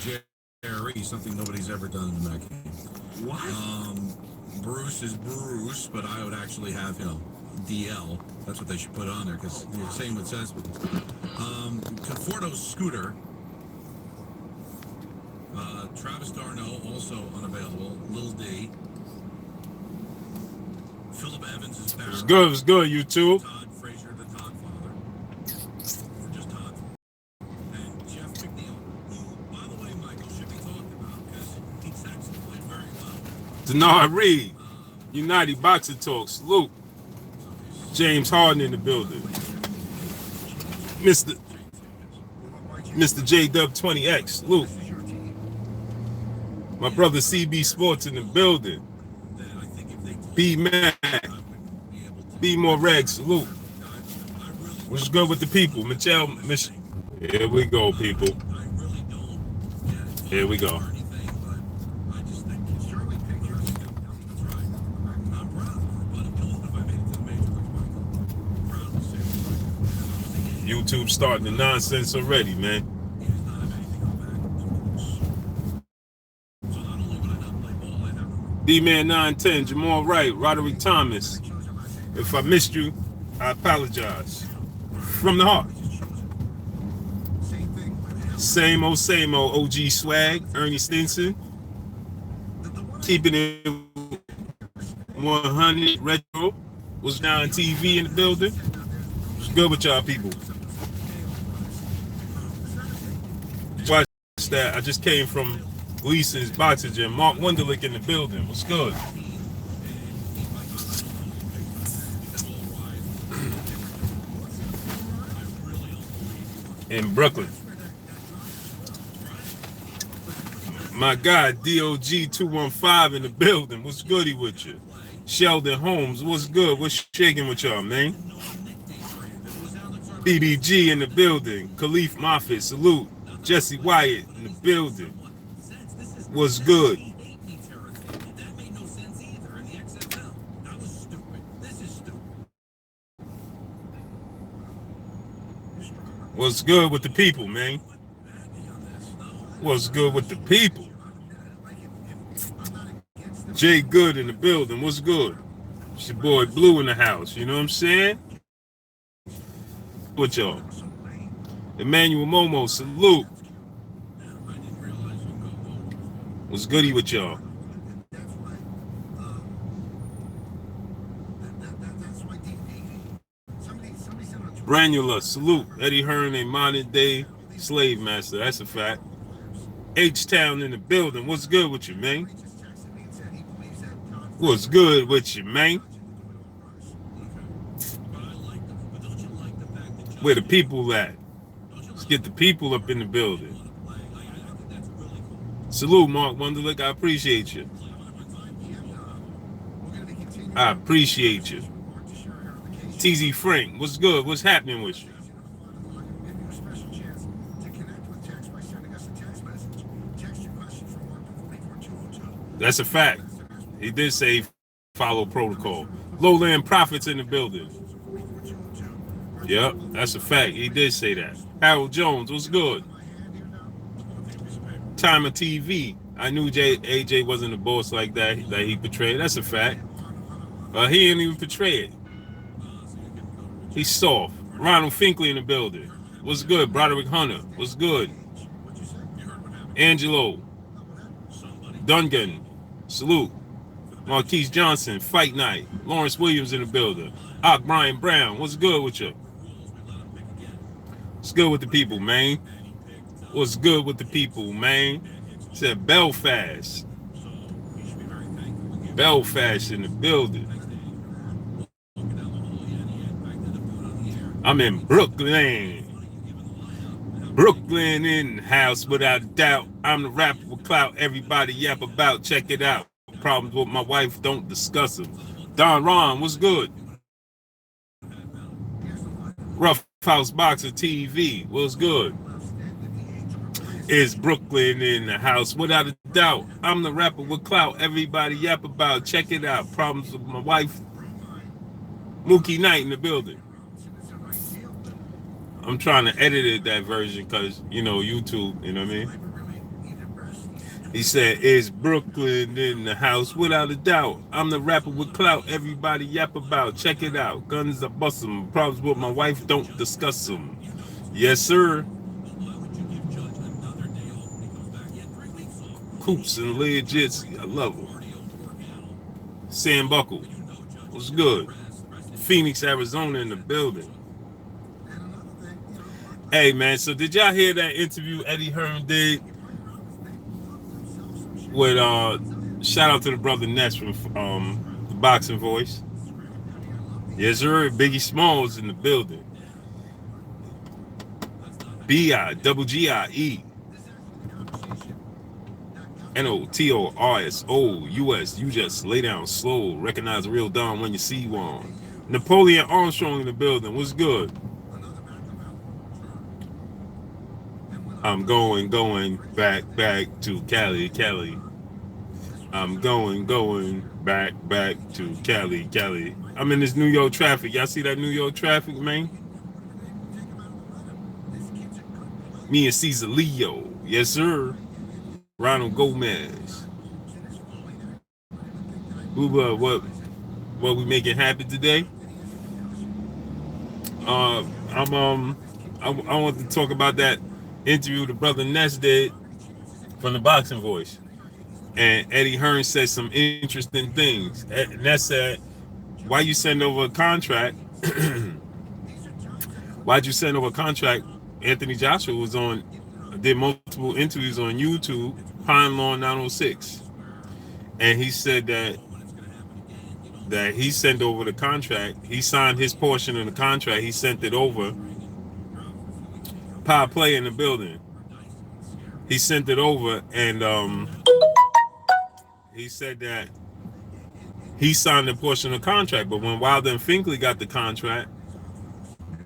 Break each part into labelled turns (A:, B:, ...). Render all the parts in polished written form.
A: Jerry, something nobody's ever done in that game.
B: What?
A: Bruce is Bruce, but I would actually have, DL. That's what they should put on there because you're same with Cespedes. Conforto's Scooter. Travis Darno, also unavailable. Lil D. Philip Evans is Barrett.
C: It's good, YouTube.
A: Todd Frazier, the Todd father. Or just Todd. And Jeff McNeil, who, by the way, Michael, should be talked about because he's actually played very well.
C: Denard Reed, United Boxing Talk, salute. James Harden in the building. Mr. J Dub 20X, salute. My brother CB Sports in the building. B Mac, B More Reg, salute. What's good with the people? Michelle, here we go, people. Here we go. YouTube starting the nonsense already, man. D-Man 910, Jamal Wright, Roderick Thomas. If I missed you, I apologize. From the heart. Same old OG swag, Ernie Stinson. Keeping it 100 retro. Was now on TV in the building. What's good with y'all people? Watch that. I just came from Gleason's boxing gym. Mark Wunderlich in the building. What's good? In Brooklyn. My guy, DOG 215 in the building. What's goody with you? Sheldon Holmes, what's good? What's shaking with y'all, man? BBG in the building. Khalif Moffitt, salute. Jesse Wyatt in the building. What's good? What's good with the people, man? What's good with the people? Jay Good in the building. What's good? It's your boy Blue in the house. You know what I'm saying? What y'all? Emmanuel Momo, salute. What's goody with y'all? Granula, salute. Eddie Hearn, a modern day slave master. That's a fact. H-Town in the building. What's good with you, man? What's good with you, man? Where the people at? Let's get the people up in the building. Salute, Mark Wunderlich. I appreciate you. I appreciate you. TZ Frank, what's good? What's happening with you? That's a fact. He did say follow protocol. Lowland Prophets in the building. Yep, that's a fact. He did say that. Harold Jones, what's good? Time of TV. I knew AJ wasn't a boss like that he portrayed. That's a fact. He didn't even portray it. He's soft. Ronald Finkley in the building. What's good? Broderick Hunter. What's good? Angelo. Dungan. Salute. Marquise Johnson. Fight Night. Lawrence Williams in the building. Brian Brown. What's good with you? What's good with the people, man? What's good with the people, man? Said Belfast. Belfast in the building. I'm in Brooklyn. Brooklyn in the house, without a doubt. I'm the rapper with clout everybody yap about. Check it out. Problems with my wife, don't discuss them. Don Ron, what's good? Rough House Boxer TV, what's good? Is Brooklyn in the house, without a doubt. I'm the rapper with clout everybody yap about. Check it out. Problems with my wife. Mookie Knight in the building. I'm trying to edit it that version because, YouTube, you know what I mean? He said, "Is Brooklyn in the house?" Without a doubt. I'm the rapper with clout. Everybody yap about. Check it out. Guns are bust 'em. Problems with my wife, don't discuss them. Yes, sir. Coops and legits. I love them. Sam Buckle. What's good? Phoenix, Arizona in the building. Hey, man. So did y'all hear that interview Eddie Hearn did with shout out to the brother Ness from the Boxing Voice. Yes, sir. Biggie Smalls in the building. BIGGIE NOTORSOUS. You just lay down slow. Recognize a real Don when you see one. Napoleon Armstrong in the building. What's good? I'm going back to Cali. I'm going back to Cali. I'm in this New York traffic. Y'all see that New York traffic, man? Me and Caesar Leo. Yes, sir. Ronald Gomez. What we making happen today? I'm I want to talk about that interview the brother Ness did from the Boxing Voice. And Eddie Hearn said some interesting things. Ness said, why you send over a contract? Why'd you send over a contract? Anthony Joshua did multiple interviews on YouTube, Pine Lawn 906. And he said that he sent over the contract. He signed his portion of the contract. He sent it over. Power Play in the building. He sent it over, and he said that he signed a portion of the contract. But when Wilder and Finkley got the contract,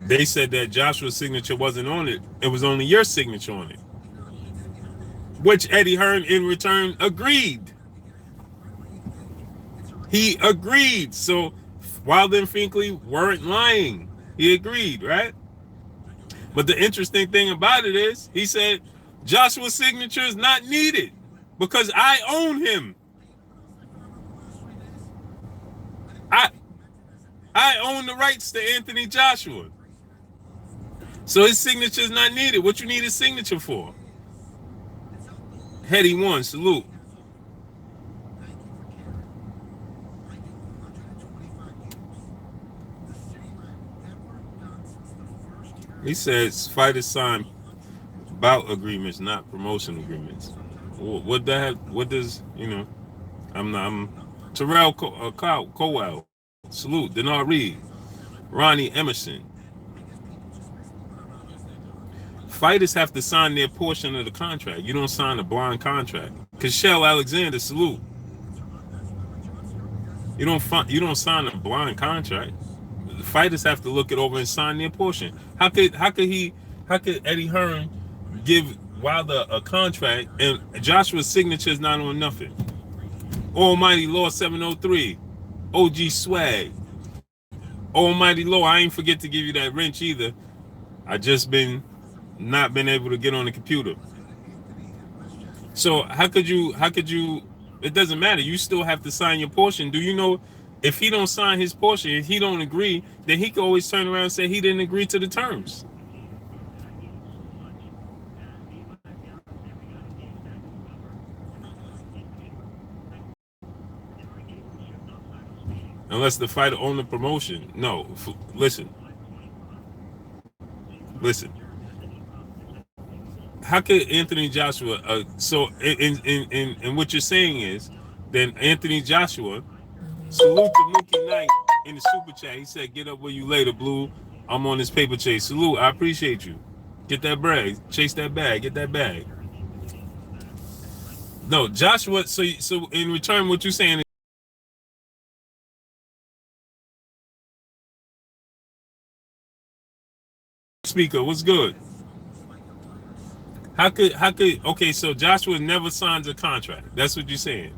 C: they said that Joshua's signature wasn't on it. It was only your signature on it. Which Eddie Hearn in return agreed. He agreed. So Wilder and Finkley weren't lying. He agreed, right? But the interesting thing about it is, he said, Joshua's signature is not needed because I own him. I own the rights to Anthony Joshua. So his signature is not needed. What you need his signature for? Heady one, salute. He says fighters sign bout agreements, not promotion agreements. What does, I'm Terrell Cowell. Salute. Denard Reed. Ronnie Emerson. Fighters have to sign their portion of the contract. You don't sign a blind contract. Cashel Alexander, salute. You don't sign a blind contract. The fighters have to look it over and sign their portion. How could Eddie Hearn give Wilder a contract and Joshua's signature is not on nothing? Almighty Law 703. OG Swag. Almighty Law, I ain't forget to give you that wrench either. I just not been able to get on the computer. So how could you it doesn't matter. You still have to sign your portion. Do you know if he don't sign his portion, if he don't agree, then he can always turn around and say he didn't agree to the terms. Unless the fighter owned the promotion. No, listen. How could Anthony Joshua? So in what you're saying is, then Anthony Joshua, salute to Mookie Knight in the super chat. He said, "Get up where you later, Blue. I'm on this paper chase. Salute. I appreciate you. Get that bread. Chase that bag. Get that bag." No, Joshua. So in return, what you're saying is, speaker, what's good? How could okay, so Joshua never signs a contract. That's what you're saying.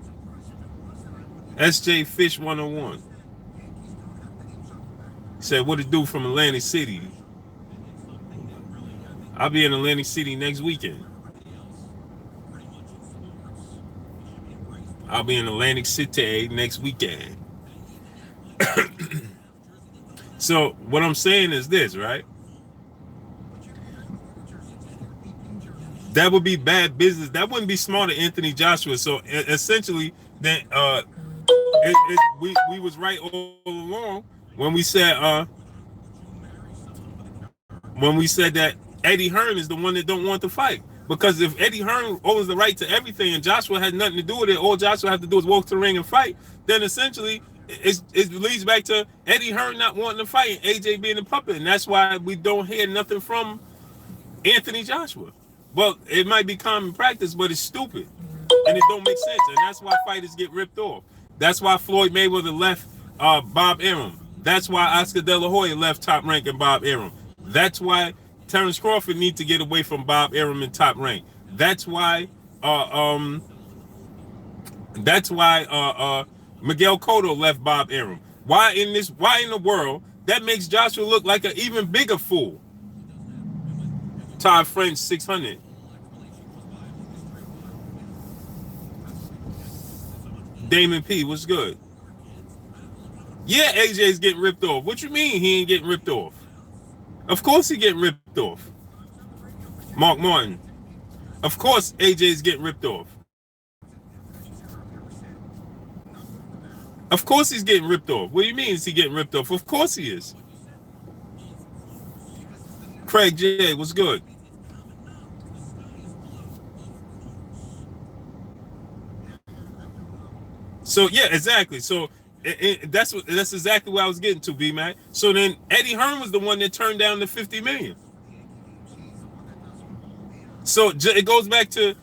C: SJ Fish 101 said, what it do from Atlantic City? I'll be in Atlantic City next weekend. I'll be in Atlantic City next weekend. So what I'm saying is this, right? That would be bad business. That wouldn't be smart of Anthony Joshua. So essentially, then we was right all along when we said that Eddie Hearn is the one that don't want to fight. Because if Eddie Hearn owns the right to everything and Joshua had nothing to do with it, all Joshua had to do is walk to the ring and fight, then essentially it leads back to Eddie Hearn not wanting to fight and AJ being a puppet. And that's why we don't hear nothing from Anthony Joshua. Well, it might be common practice, but it's stupid. And it don't make sense. And that's why fighters get ripped off. That's why Floyd Mayweather left Bob Arum. That's why Oscar De La Hoya left Top Rank and Bob Arum. That's why Terrence Crawford needs to get away from Bob Arum and Top Rank. That's why Miguel Cotto left Bob Arum. Why in the world that makes Joshua look like an even bigger fool? Todd French 600. Damon P, what's good? Yeah, AJ's getting ripped off. What you mean he ain't getting ripped off? Of course he getting ripped off. Mark Martin. Of course AJ's getting ripped off. Of course he's getting ripped off. What do you mean is he getting ripped off? Of course he is. Craig J, what's good? So yeah, exactly. So that's exactly what I was getting to, B Mac. So then Eddie Hearn was the one that turned down the $50 million. So it goes back to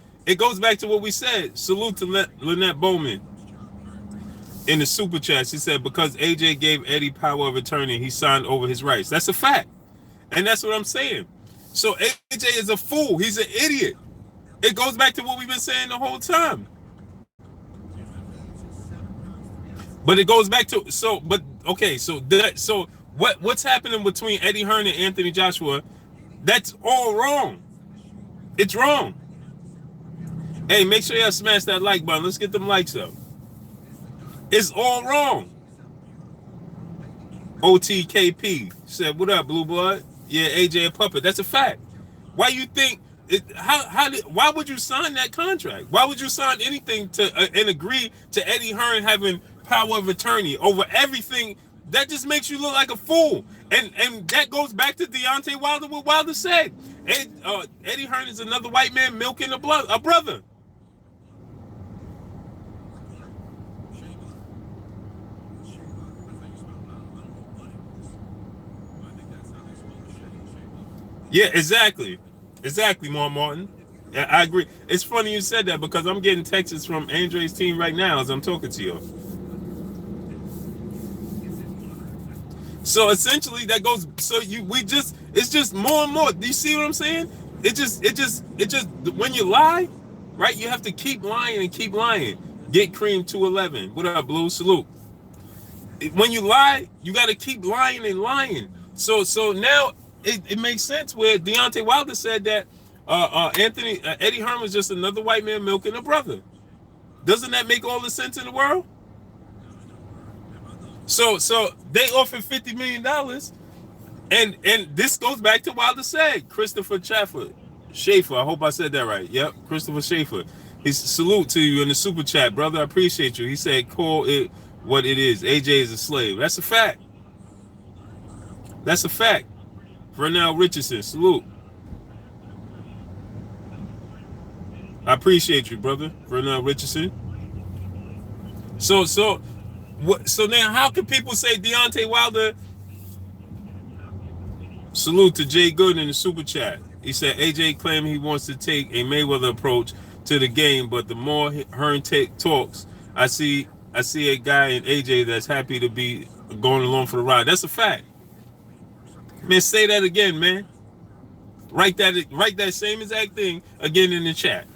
C: what we said. Salute to Lynette Bowman in the super chat. She said because AJ gave Eddie power of attorney, he signed over his rights. That's a fact, and that's what I'm saying. So AJ is a fool. He's an idiot. It goes back to what we've been saying the whole time. But it goes back to what's happening between Eddie Hearn and Anthony Joshua? That's all wrong. It's wrong. Hey, make sure y'all smash that like button. Let's get them likes up. It's all wrong. OTKP said, "What up, Blue Blood?" Yeah, AJ a puppet. That's a fact. Why you think? Why would you sign that contract? Why would you sign anything and agree to Eddie Hearn having power of attorney over everything? That just makes you look like a fool. And that goes back to Deontay Wilder, what Wilder said. Eddie Hearn is another white man milking a brother. Yeah, exactly. Exactly, Martin. I agree. It's funny you said that because I'm getting texts from Andre's team right now as I'm talking to you. So essentially that goes, it's just more and more. Do you see what I'm saying? It just, when you lie, right, you have to keep lying and keep lying. Get Cream 211. What up, Blue? Salute. When you lie, you got to keep lying and lying. So now it makes sense where Deontay Wilder said that Eddie Hearn was just another white man milking a brother. Doesn't that make all the sense in the world? So they offered $50 million, and this goes back to Wilder said. Christopher Schaefer, I hope I said that right. Yep, Christopher Schaefer. He's salute to you in the super chat, brother. I appreciate you. He said, "Call it what it is. AJ is a slave." That's a fact. That's a fact. Vernell Richardson, salute. I appreciate you, brother. Vernell Richardson. So now how can people say Deontay Wilder? Salute to Jay Good in the super chat. He said AJ claimed he wants to take a Mayweather approach to the game, but the more Hearn talks, I see a guy in AJ that's happy to be going along for the ride. That's a fact. Man, say that again, man. Write that same exact thing again in the chat.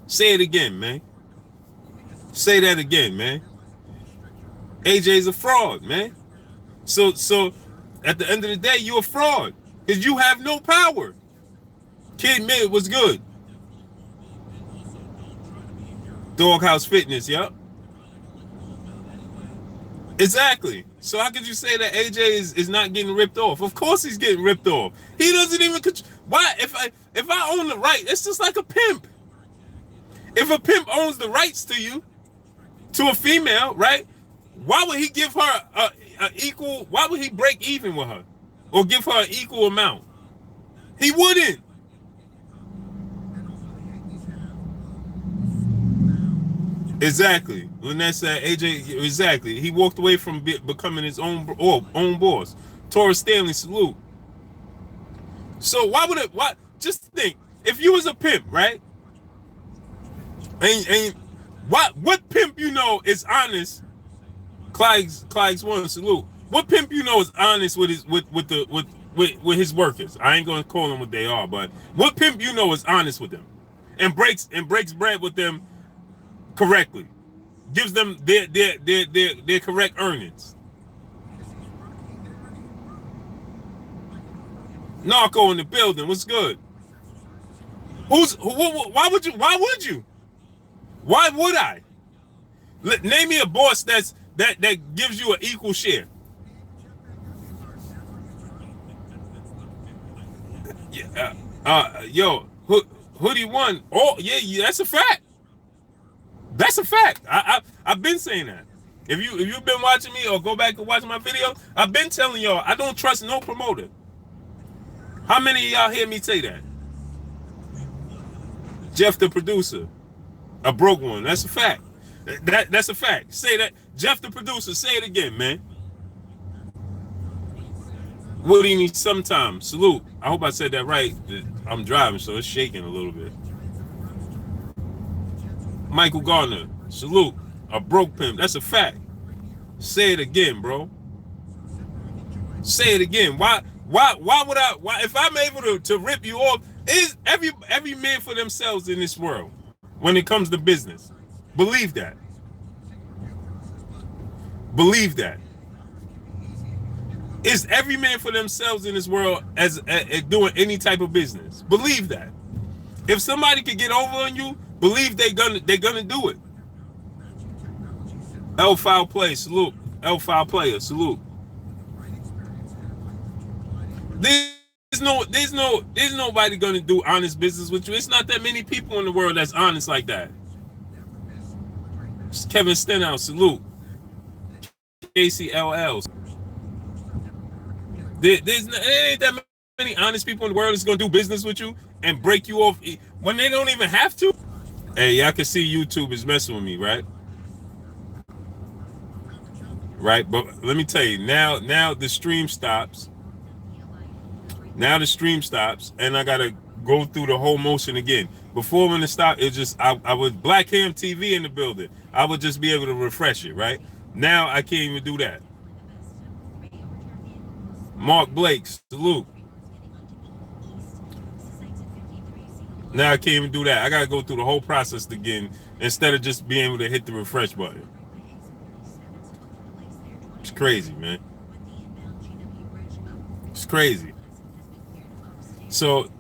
C: Say it again, man. Say that again, man. AJ's a fraud, man. So at the end of the day, you're a fraud because you have no power. Kid Mid was good. Doghouse Fitness, yep. Exactly. So how could you say that AJ is not getting ripped off? Of course he's getting ripped off. He doesn't even why if I own the right, it's just like a pimp. If a pimp owns the rights to you, to a female, right? Why would he give her a equal? Why would he break even with her, or give her an equal amount? He wouldn't. Exactly. Lynette said AJ. Exactly. He walked away from becoming his own boss. Taurus Stanley, salute. So why would it? Why? Just think. If you was a pimp, right? And what pimp you know is honest? Clyde's one, salute. What pimp you know is honest with his with his workers? I ain't gonna call them what they are, but what pimp you know is honest with them, and breaks bread with them correctly, gives them their correct earnings. Narco in the building. What's good? Why would you? Why would you? Why would I? Name me a boss that gives you an equal share. Yeah, yo, hoodie one. Oh yeah, that's a fact. That's a fact. I've been saying that. If you've been watching me or go back and watch my video, I've been telling y'all I don't trust no promoter. How many of y'all hear me say that? Jeff the producer, a broke one. That's a fact. That's a fact. Say that. Jeff the producer. Say it again, man. What do you need sometimes? Salute. I hope I said that right. I'm driving, so it's shaking a little bit. Michael Gardner. Salute. A broke pimp. That's a fact. Say it again, bro. Say it again. Why would I? Why if I'm able to rip you off? Is every man for themselves in this world when it comes to business? Believe that. Believe that. Is every man for themselves in this world as doing any type of business? Believe that. If somebody could get over on you, believe they're gonna do it. L file play, salute. L file player, salute. There's nobody gonna do honest business with you. It's not that many people in the world that's honest like that. Kevin Stenhouse, salute. KCLLs. There ain't that many honest people in the world that's gonna do business with you and break you off when they don't even have to. Hey, y'all can see YouTube is messing with me, right? Right, but let me tell you, now the stream stops. Now the stream stops, and I gotta go through the whole motion again. Before when it stopped, it just I would Black Ham TV in the building. I would just be able to refresh it, right? Now I can't even do that. Mark Blake, salute. Now I can't even do that. I gotta go through the whole process again instead of just being able to hit the refresh button. It's crazy, man. It's crazy. So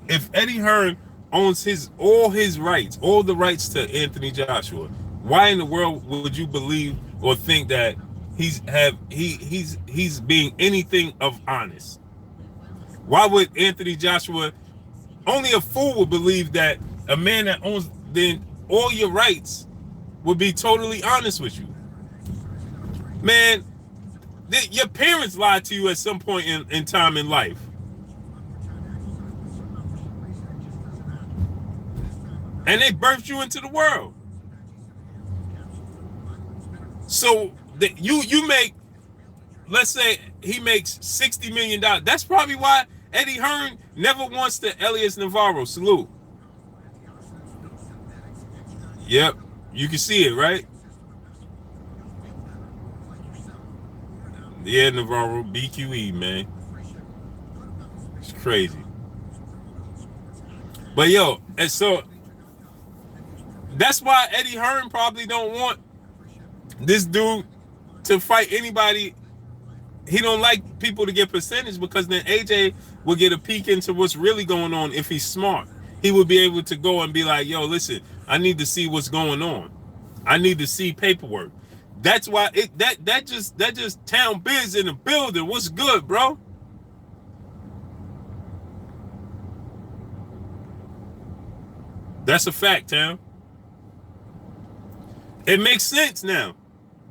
C: if Eddie Hearn owns all his rights, all the rights to Anthony Joshua, why in the world would you believe or think that he's being anything of honest? Why would Anthony Joshua? Only a fool would believe that a man that owns then all your rights would be totally honest with you. Man, your parents lied to you at some point in time in life. And they birthed you into the world. So you make, let's say he makes $60 million. That's probably why Eddie Hearn never wants to Elias Navarro. Salute. Yep. You can see it, right? Yeah, Navarro, BQE, man. It's crazy. But yo, and so that's why Eddie Hearn probably don't want this dude to fight anybody. He don't like people to get percentage because then AJ will get a peek into what's really going on if he's smart. he would be able to go and be like, yo, listen, I need to see what's going on. I need to see paperwork. That's why that just town biz in the building. What's good, bro? That's a fact, town. It makes sense now.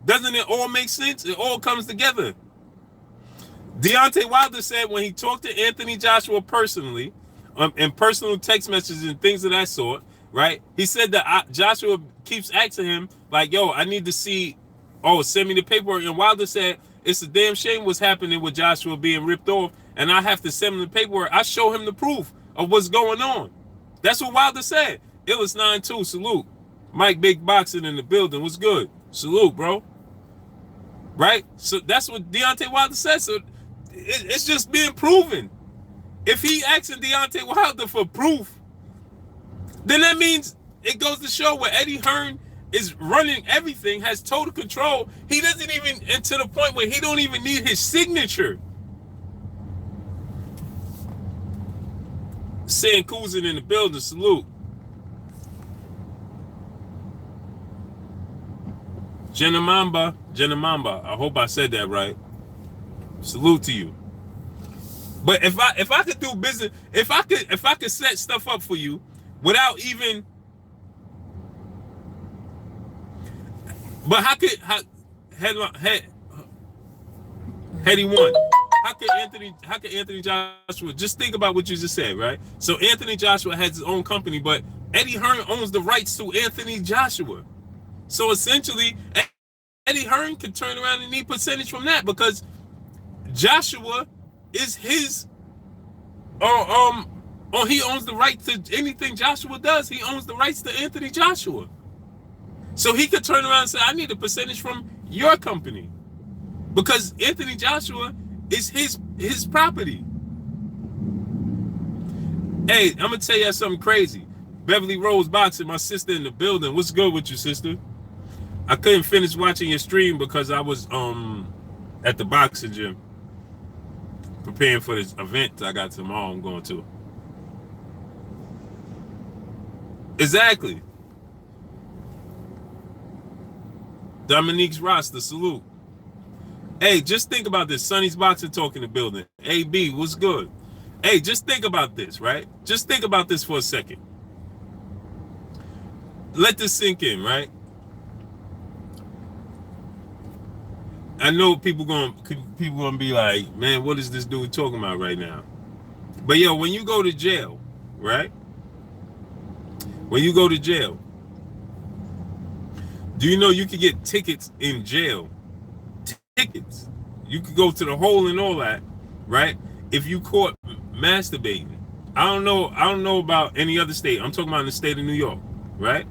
C: Doesn't it all make sense? It all comes together. Deontay Wilder said when he talked to Anthony Joshua personally, in personal text messages and things of that sort, right? He said that Joshua keeps asking him, like, yo, I need to see, send me the paperwork. And Wilder said, it's a damn shame what's happening with Joshua being ripped off, and I have to send him the paperwork. I show him the proof of what's going on. That's what Wilder said. Illis 9-2, salute. Mike Big Boxing in the building. What's good? Salute, bro. Right? So that's what Deontay Wilder said. So it's just being proven. If he asking Deontay Wilder for proof, then that means it goes to show where Eddie Hearn is running everything, has total control. He doesn't even, and to the point where he don't even need his signature. San Kuzin in the building, salute. Jenna Mamba, I hope I said that right. Salute to you. But if I could do business, if I could set stuff up for you without even, but Heady one. How could Anthony Joshua, just think about what you just said, right? So Anthony Joshua has his own company, but Eddie Hearn owns the rights to Anthony Joshua. So essentially, Eddie Hearn can turn around and need percentage from that because Joshua is his, he owns the right to anything Joshua does. He owns the rights to Anthony Joshua. So he could turn around and say, I need a percentage from your company because Anthony Joshua is his property. Hey, I'm going to tell you something crazy. Beverly Rose Boxing, my sister in the building. What's good with you, sister? I couldn't finish watching your stream because I was at the boxing gym preparing for this event I got tomorrow I'm going to. Exactly. Dominique's roster, salute. Hey, just think about this. Sonny's Boxing Talk in the building. AB, what's good? Hey, just think about this, right? Just think about this for a second. Let this sink in, right? I know people gonna be like, man, what is this dude talking about right now? But yo, when you go to jail, right? When you go to jail, do you know you could get tickets in jail? Tickets. You could go to the hole and all that, right? If you caught masturbating. I don't know about any other state. I'm talking about in the state of New York, right?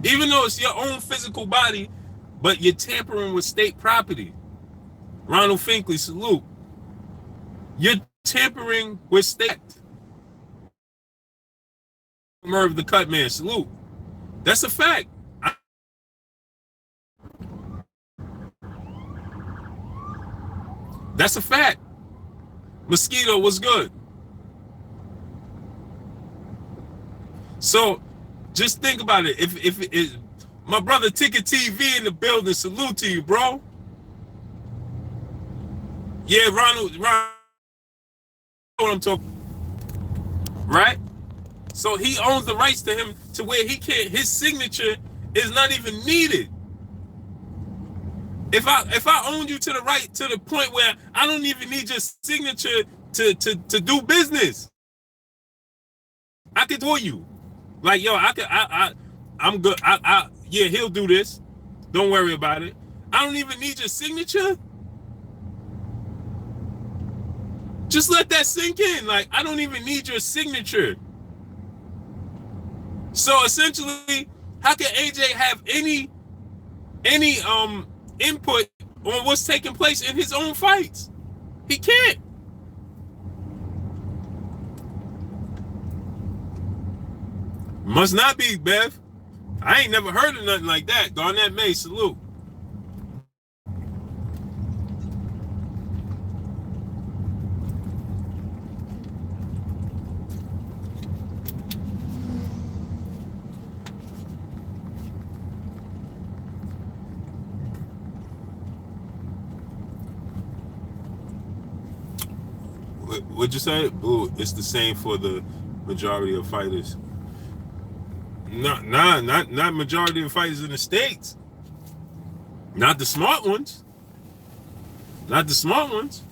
C: Even though it's your own physical body, but you're tampering with state property. Ronald Finkley, salute. You're tampering with state. Merv the Cut Man, salute. That's a fact. That's a fact. Mosquito was good. So just think about it. If it is my brother Ticket TV in the building, salute to you, bro. Yeah, Ronald, what I'm talking, right? So he owns the rights to him to where he can't. His signature is not even needed. If I own you to the point where I don't even need your signature to do business, I could do you. Like, yo, I'm good. Yeah, he'll do this. Don't worry about it. I don't even need your signature. Just let that sink in. Like, I don't even need your signature. So essentially, how can AJ have any input on what's taking place in his own fights? He can't. Must not be, Bev. I ain't never heard of nothing like that. Garnett May, salute. What'd you say? Ooh, it's the same for the majority of fighters. Not majority of fighters in the States. Not the smart ones. Not the smart ones.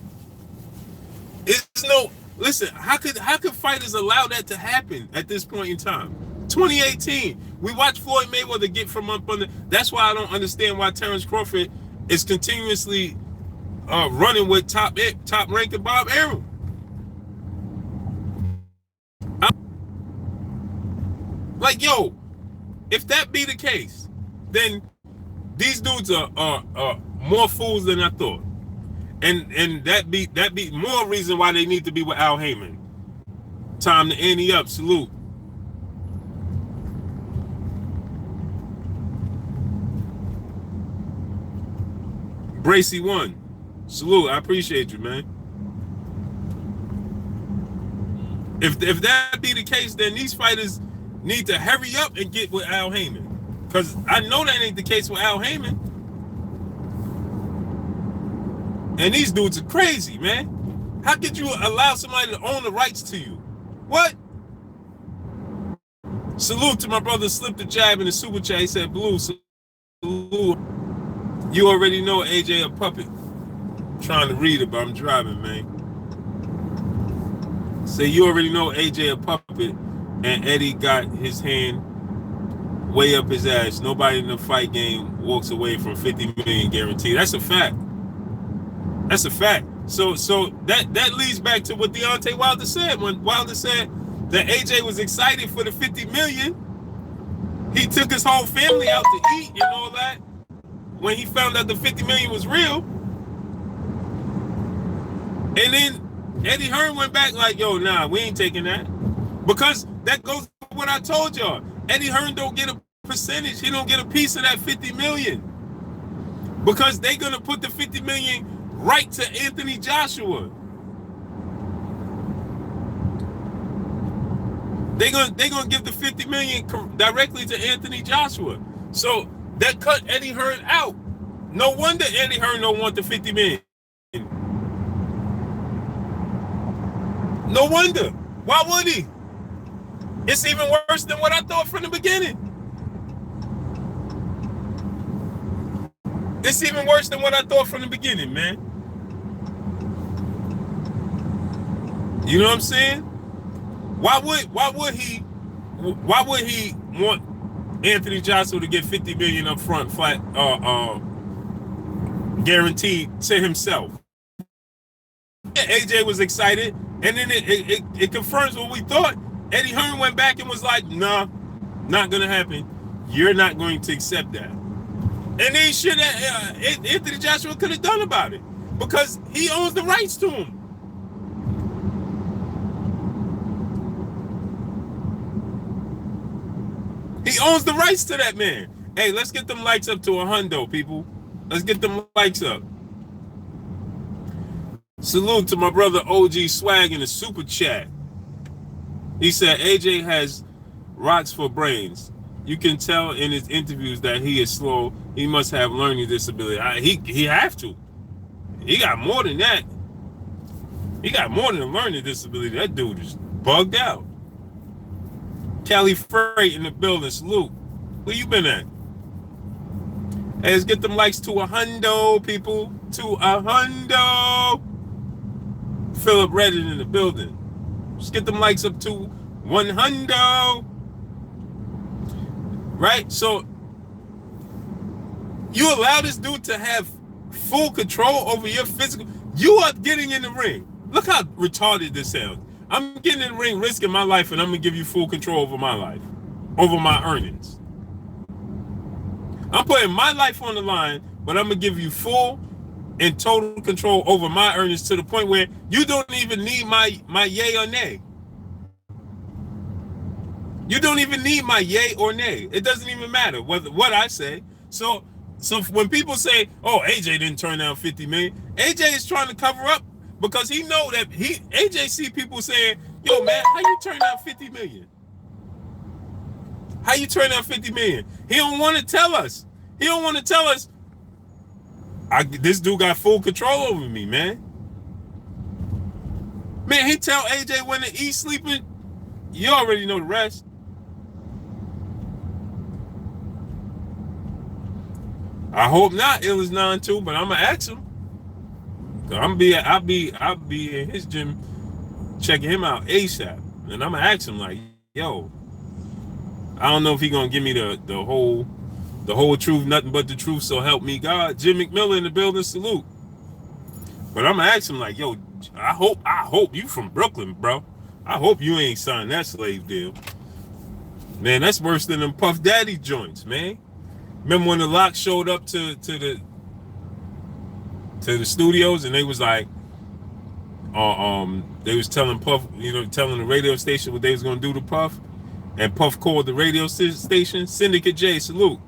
C: It's no listen, how could fighters allow that to happen at this point in time? 2018. We watched Floyd Mayweather get from up under. That's why I don't understand why Terrence Crawford is continuously running with top ranking Bob Arum. Like, yo, if that be the case, then these dudes are more fools than I thought. And that be more reason why they need to be with Al Heyman. Time to ante up. Salute. Bracy won. Salute. I appreciate you, man. If that be the case, then these fighters need to hurry up and get with Al Heyman. Because I know that ain't the case with Al Heyman. And these dudes are crazy, man. How could you allow somebody to own the rights to you? What? Salute to my brother Slip the Jab in the super chat. He said, Blue, salute. You already know AJ a puppet. I'm trying to read it, but I'm driving, man. Say you already know AJ a puppet, and Eddie got his hand way up his ass. Nobody in the fight game walks away from 50 million guaranteed. That's a fact. That's a fact. So that leads back to what Deontay Wilder said. When Wilder said that AJ was excited for the 50 million, he took his whole family out to eat and all that. When he found out the 50 million was real, and then Eddie Hearn went back like, yo, nah, we ain't taking that. Because that goes to what I told y'all. Eddie Hearn don't get a percentage. He don't get a piece of that 50 million. Because they gonna put the 50 million right to Anthony Joshua. They gonna give the 50 million directly to Anthony Joshua. So that cut Eddie Hearn out. No wonder Eddie Hearn don't want the 50 million. No wonder. Why would he? It's even worse than what I thought from the beginning. It's even worse than what I thought from the beginning, man. You know what I'm saying? Why would he want Anthony Joshua to get 50 million up front, flat, guaranteed to himself? AJ was excited, and then it confirms what we thought. Eddie Hearn went back and was like, nah, not gonna happen. You're not going to accept that. And then shit that Anthony Joshua could have done about it, because he owns the rights to him. He owns the rights to that man. Hey, let's get them likes up to 100, people. Let's get them likes up. Salute to my brother OG Swag in the super chat. He said AJ has rocks for brains. You can tell in his interviews that he is slow. He must have learning disability. He have to. He got more than that. He got more than a learning disability. That dude is bugged out. Cali Freight in the building. Salute. Where you been at? Hey, let's get them likes to 100, people. To 100. Philip Reddit in the building. Just get them likes up to 100. Right? So you allow this dude to have full control over your physical. You are getting in the ring. Look how retarded this sounds. I'm getting in the ring, risking my life, and I'm going to give you full control over my life, over my earnings. I'm putting my life on the line, but I'm going to give you full and total control over my earnings to the point where you don't even need my yay or nay. You don't even need my yay or nay. It doesn't even matter what I say. So when people say, oh, AJ didn't turn down 50 million, AJ is trying to cover up because he know that AJ see people saying, yo, man, how you turn down 50 million? How you turn down 50 million? He don't want to tell us. He don't want to tell us, this dude got full control over me, man. Man, he tell AJ when to eat sleeping. You already know the rest. I hope not. It was 9-2, but I'm gonna ask him. I'll be in his gym checking him out ASAP, and I'm gonna ask him like, yo, I don't know if he gonna give me the whole truth, nothing but the truth. So help me God. Jim McMillan in the building, salute. But I'm gonna ask him like, yo, I hope you from Brooklyn, bro. I hope you ain't signed that slave deal. Man, that's worse than them Puff Daddy joints, man. Remember when the Lock showed up to the studios and they was like, they was telling Puff, telling the radio station what they was gonna do to Puff, and Puff called the radio station, Syndicate J, salute.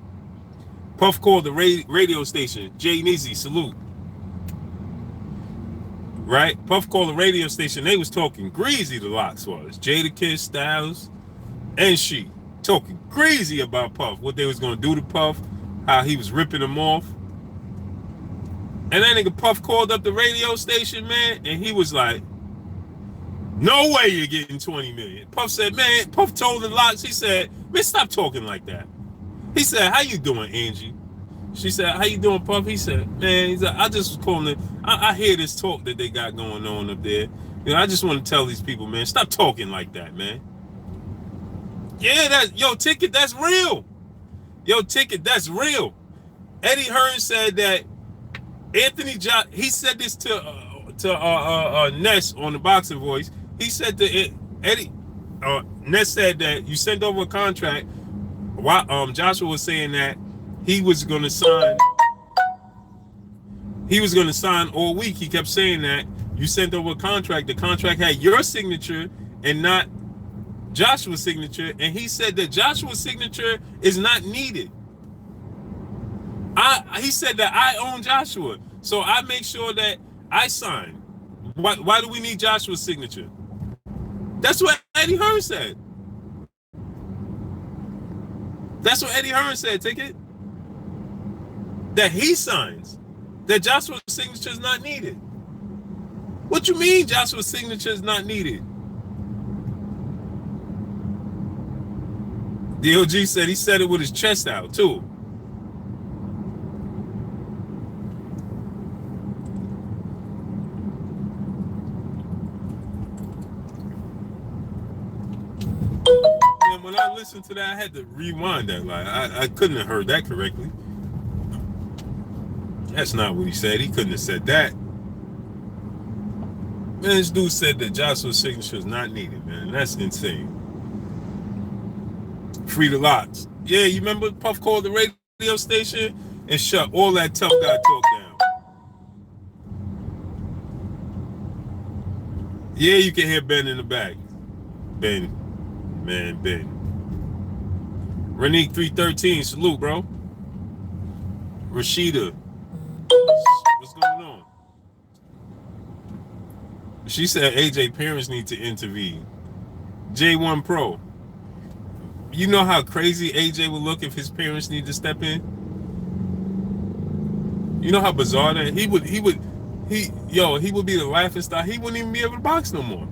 C: Puff called the radio station, Jay Nizzy, salute. Right? Puff called the radio station. They was talking greasy, the Locks was. Jadakiss, Styles, and she talking crazy about Puff, what they was gonna do to Puff, how he was ripping them off. And that nigga Puff called up the radio station, man, and he was like, no way you're getting 20 million. Puff said, man, Puff told the Locks, he said, man, stop talking like that. He said, how you doing, Angie? She said, how you doing, Puff? He said, man, he's like, I just was calling. I hear this talk that they got going on up there. I just want to tell these people, man, stop talking like that, man. Yeah, Ticket, that's real. Ticket, that's real. Eddie Hearn said that Anthony Josh, he said this to Ness on the Boxing Voice. He said to Eddie, Ness said that you sent over a contract. While Joshua was saying that he was gonna sign all week. He kept saying that you sent over a contract. The contract had your signature and not Joshua's signature, and he said that Joshua's signature is not needed. He said that I own Joshua, so I make sure that I sign. Why do we need Joshua's signature? That's what Eddie Hearn said. That's what Eddie Hearn said, Ticket. That he signs. That Joshua's signature is not needed. What you mean Joshua's signature is not needed? DOG said he said it with his chest out, too. And when I listened to that, I had to rewind that. Like, I couldn't have heard that correctly. That's not what he said. He couldn't have said that. Man, this dude said that Joshua's signature is not needed, man. That's insane. Free the Locks. Yeah, you remember Puff called the radio station and shut all that tough guy talk down. Yeah, you can hear Ben in the back. Ben. Man, Ben. Renique 313, salute, bro. Rashida. What's going on? She said AJ parents need to intervene. J1 Pro. You know how crazy AJ would look if his parents need to step in? You know how bizarre that he would be the laughing stock. He wouldn't even be able to box no more.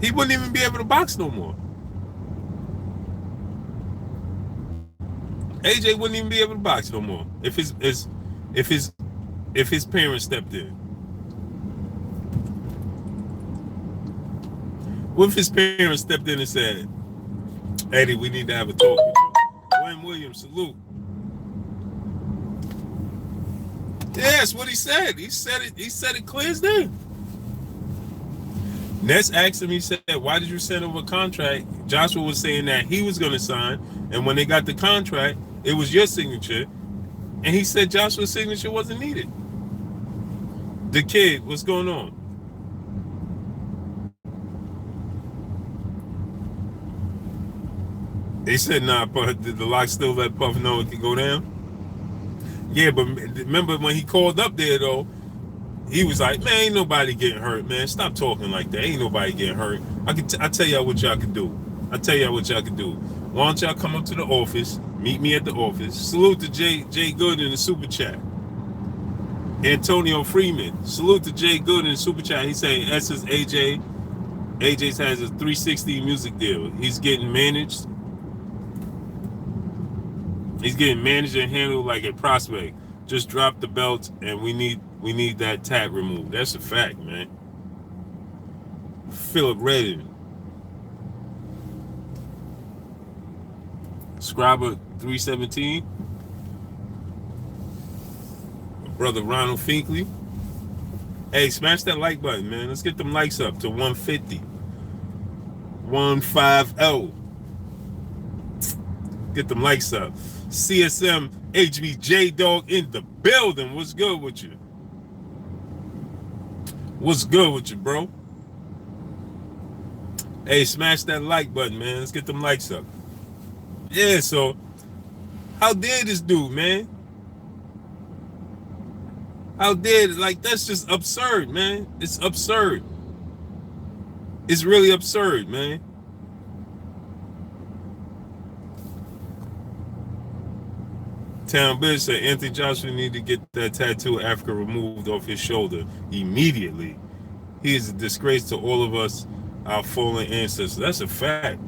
C: He wouldn't even be able to box no more. AJ wouldn't even be able to box no more if his parents stepped in. What if his parents stepped in and said, Eddie, we need to have a talk with you? Wayne Williams, salute. Yeah, that's what he said. He said it clear as day. Ness asked him, he said, why did you send over a contract? Joshua was saying that he was going to sign, and when they got the contract, it was your signature. And he said Joshua's signature wasn't needed. The kid, what's going on? They said, nah, but did the Lock still let Puff know it could go down? Yeah, but remember when he called up there, though, he was like, man, ain't nobody getting hurt, man. Stop talking like that. Ain't nobody getting hurt. I tell y'all what y'all can do. Why don't y'all come up to the office, meet me at the office. Salute to Jay Good in the super chat. Antonio Freeman. Salute to Jay Good in Super Chat. He's saying S is AJ. AJ has a 360 music deal. He's getting managed. He's getting managed and handled like a prospect. Just drop the belt, and we need that tag removed. That's a fact, man. Philip Redden. Scriber 317. Brother Ronald Finkley. Hey, smash that like button, man. Let's get them likes up to 150. 150. Get them likes up. CSM HBJ Dog in the building. What's good with you? What's good with you, bro? Hey, smash that like button, man. Let's get them likes up. Yeah, so how dare this dude, man? How dare, like, that's just absurd, man. It's absurd. It's really absurd, man. Town Biz said Anthony Joshua need to get that tattoo of Africa removed off his shoulder immediately. He is a disgrace to all of us, our fallen ancestors. That's a fact.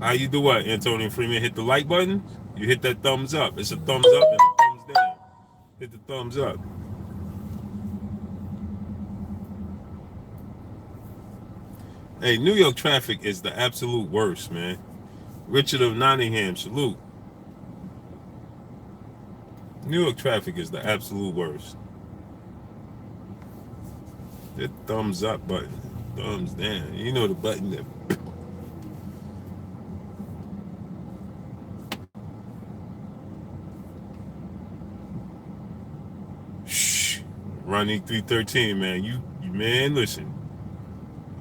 C: How you do what, Antonio Freeman? Hit the like button? You hit that thumbs up. It's a thumbs up and a thumbs down. Hit the thumbs up. Hey, New York traffic is the absolute worst, man. Richard of Nottingham, salute. New York traffic is the absolute worst. Hit thumbs up button, thumbs down. You know the button that. Shh, Ronnie 313, man. You man, listen.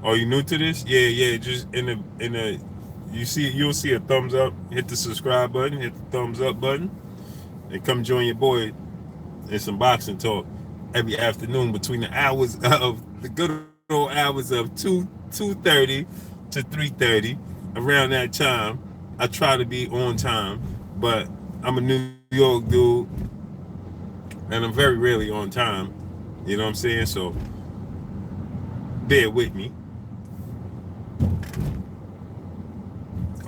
C: Are you new to this? Yeah. Just you'll see a thumbs up. Hit the subscribe button. Hit the thumbs up button, and come join your boy in some boxing talk every afternoon between the hours of the good old hours of 2:30 to 3:30. Around that time, I try to be on time, but I'm a New York dude, and I'm very rarely on time. You know what I'm saying? So bear with me.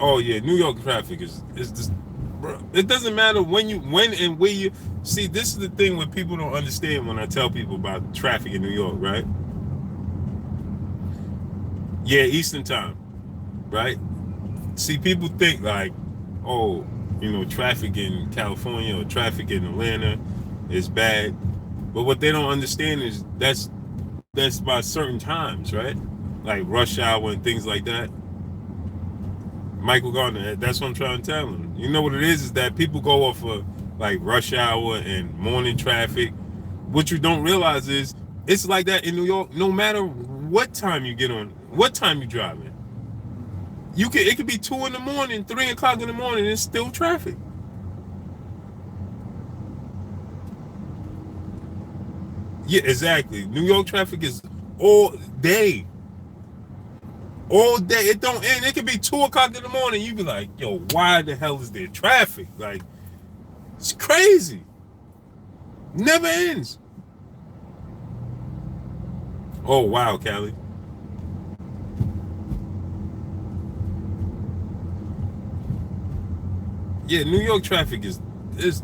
C: Oh yeah, New York traffic is just, bro. It doesn't matter when and where you see. This is the thing when people don't understand when I tell people about traffic in New York, right? Yeah, Eastern time, right? See, people think like, oh, traffic in California or traffic in Atlanta is bad, but what they don't understand is that's by certain times, right? Like rush hour and things like that. Michael Gardner, that's what I'm trying to tell him. You know what it is that people go off of like rush hour and morning traffic. What you don't realize is it's like that in New York. No matter what time you get on, what time you driving, it could be 2 in the morning, 3 o'clock in the morning, and it's still traffic. Yeah, exactly. New York traffic is all day. All day. It don't end. It could be 2 o'clock in the morning. You be like, yo, why the hell is there traffic? Like, it's crazy. Never ends. Oh, wow, Callie. Yeah, New York traffic is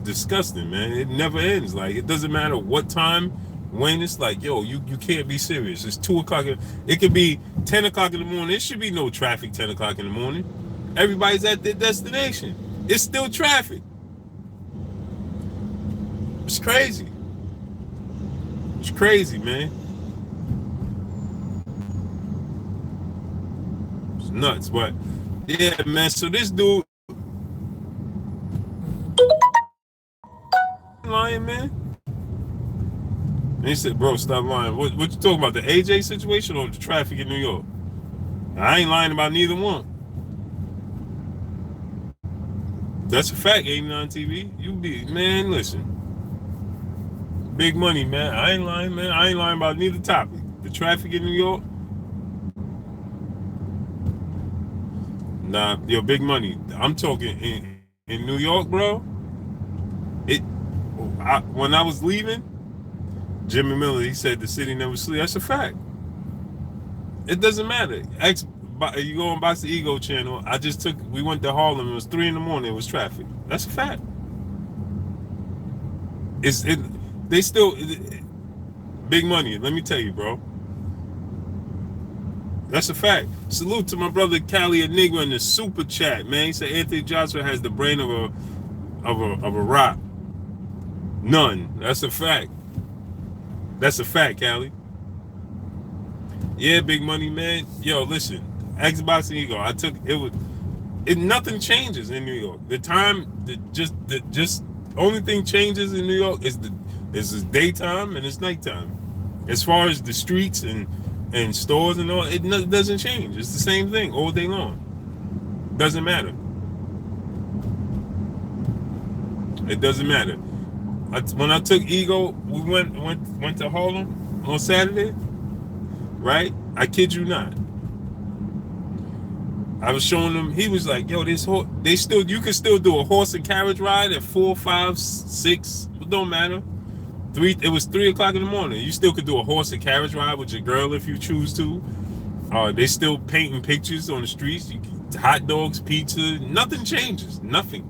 C: disgusting, man. It never ends. Like, it doesn't matter what time, when. It's like, yo, you can't be serious. It's 2 o'clock. It could be 10 o'clock in the morning. There should be no traffic 10 o'clock in the morning. Everybody's at their destination. It's still traffic. It's crazy. It's crazy, man. It's nuts, but yeah, man. So this dude lying, man. And he said, bro, stop lying. What you talking about? The AJ situation or the traffic in New York? I ain't lying about neither one. That's a fact, 89 TV. You be, man, listen. Big money, man. I ain't lying, man. I ain't lying about neither topic. The traffic in New York. Nah, yo, big money. I'm talking in New York, bro, it when I was leaving, Jimmy Miller, he said the city never sleeps. That's a fact. It doesn't matter. You go on Box the Ego channel. We went to Harlem. It was 3 in the morning. It was traffic. That's a fact. They still, big money. Let me tell you, bro. That's a fact. Salute to my brother Cali Enigma in the super chat, man. He said Anthony Joshua has the brain of a rock. None. That's a fact. That's a fact, Cali. Yeah, big money, man. Yo, listen. Xbox and Ego. Nothing changes in New York. Just only thing changes in New York is it's daytime and it's nighttime. As far as the streets and stores and all, it doesn't change. It's the same thing all day long. Doesn't matter. It doesn't matter. When I took Ego, we went to Harlem on Saturday, right? I kid you not. I was showing him. He was like, "Yo, this horse. You can still do a horse and carriage ride at 4, 5, 6. It don't matter. 3. It was 3 o'clock in the morning. You still could do a horse and carriage ride with your girl if you choose to. They still painting pictures on the streets. Hot dogs, pizza. Nothing changes. Nothing.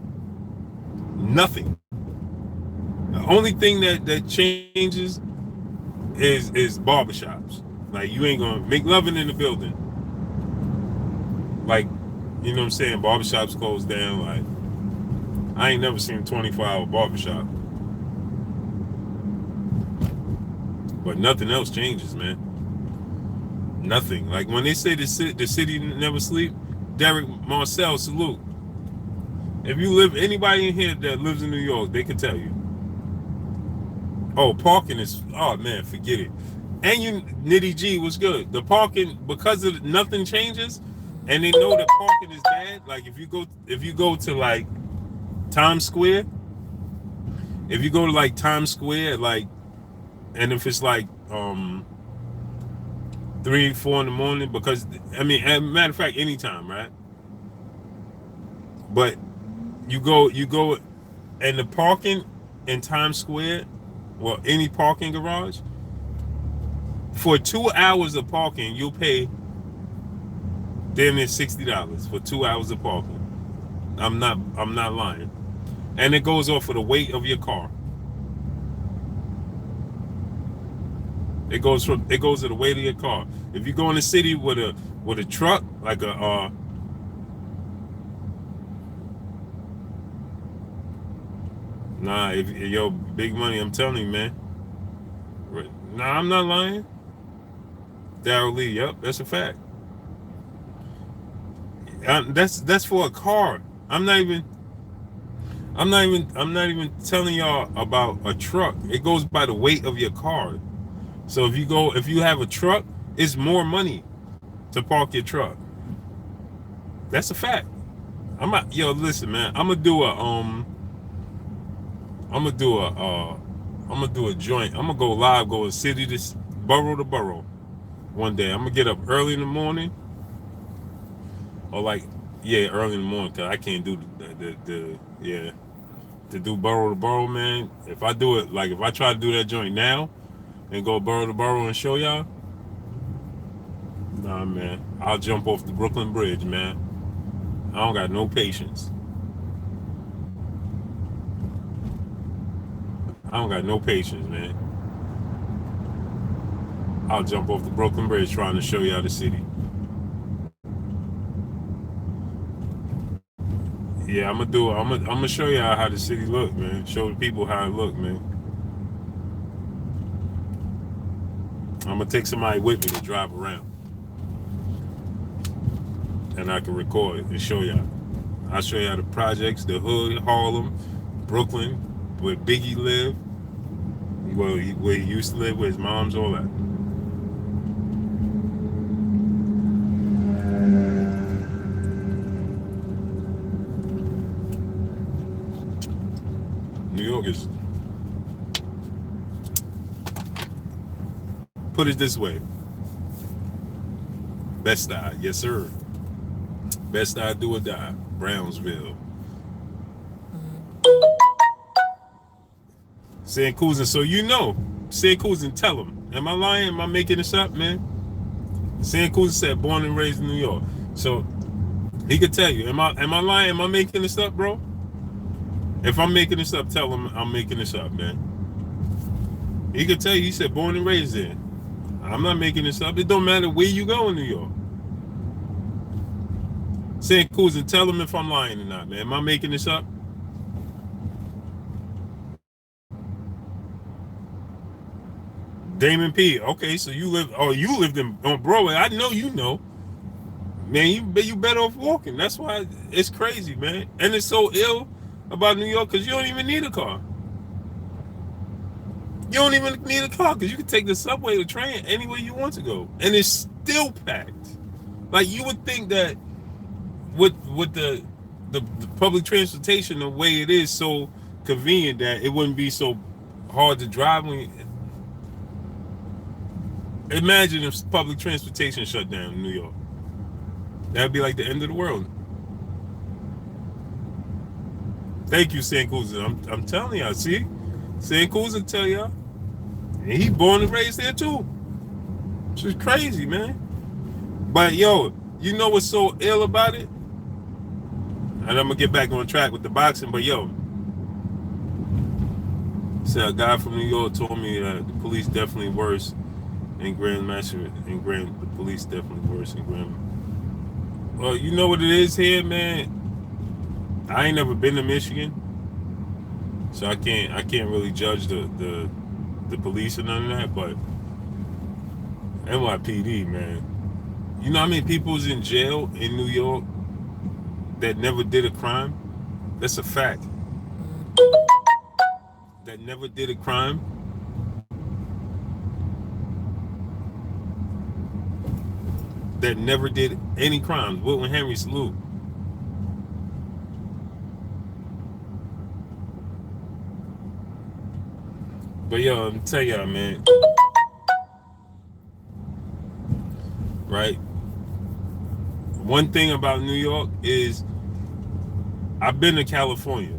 C: The only thing that changes is barbershops. Like you ain't gonna make loving in the building. Like, you know what I'm saying? Barbershops closed down. Like, I ain't never seen a 24-hour barbershop. But nothing else changes, man. Nothing. Like, when they say the city never sleep, Derek Marcel, salute. If you anybody in here that lives in New York, they can tell you. Oh, parking oh man, forget it. And Nitty G was good. The parking, because of nothing changes, and they know that parking is bad. Like if you go to like Times Square, like, and if it's like 3, 4 in the morning, because I mean, as a matter of fact, anytime, right? But you go, and the parking in Times Square, well, any parking garage, for 2 hours of parking, you'll pay damn near $60 for 2 hours of parking. I'm not lying. And it goes off of the weight of your car. It goes to the weight of your car. If you go in the city with a truck, like yo, big money, I'm telling you, man. Nah, I'm not lying. Darryl Lee, yep, that's a fact. That's for a car. I'm not even telling y'all about a truck. It goes by the weight of your car. So if you have a truck, it's more money to park your truck. That's a fact. Listen, man. I'm gonna do a joint. I'm gonna go live, go city to borough to borough one day. I'm gonna get up early in the morning, or early in the morning, cause I can't do to do borough to borough, man. If I do it, like if I try to do that joint now and go borough to borough and show y'all, nah, man, I'll jump off the Brooklyn Bridge, man. I don't got no patience. I don't got no patience, man. I'll jump off the Brooklyn Bridge trying to show y'all the city. Yeah, I'm gonna show y'all how the city look, man. Show the people how it look, man. I'm gonna take somebody with me to drive around, and I can record it and show y'all. I'll show y'all the projects, the hood, Harlem, Brooklyn, where Biggie lived, where he used to live with his mom's, all that. New York is, put it this way, Best-Eye, yes sir. Best-Eye, do or die, Brownsville. Saying Cousin, so you know. Saying Cousin, tell him. Am I lying? Am I making this up, man? Saying Cousin said born and raised in New York. So he could tell you. Am I lying? Am I making this up, bro? If I'm making this up, tell him I'm making this up, man. He could tell you. He said born and raised there. I'm not making this up. It don't matter where you go in New York. Saying Cousin, tell him if I'm lying or not, man. Am I making this up? Damon P. Okay, so you lived on Broadway. I know you know. Man, you better off walking. That's why it's crazy, man. And it's so ill about New York because you don't even need a car. You don't even need a car because you can take the subway or train anywhere you want to go. And it's still packed. Like you would think that with the public transportation, the way it is so convenient that it wouldn't be so hard to drive imagine if public transportation shut down in New York. That'd be like the end of the world. Thank you, San Cousin. I'm telling y'all, see? San Cousin tell y'all. And he born and raised there too. It's just crazy, man. But yo, you know what's so ill about it? And I'm gonna get back on track with the boxing, but yo, a guy from New York told me that the police definitely worse in the police definitely worse in Grand. Well, you know what it is here, man. I ain't never been to Michigan, so I can't really judge the police or none of that. But NYPD, man, you know how many people's in jail in New York that never did a crime? That's a fact. That never did a crime. That never did any crimes. Wilton Henry, salute. But yo, I'm tell y'all, man. Right? One thing about New York is I've been to California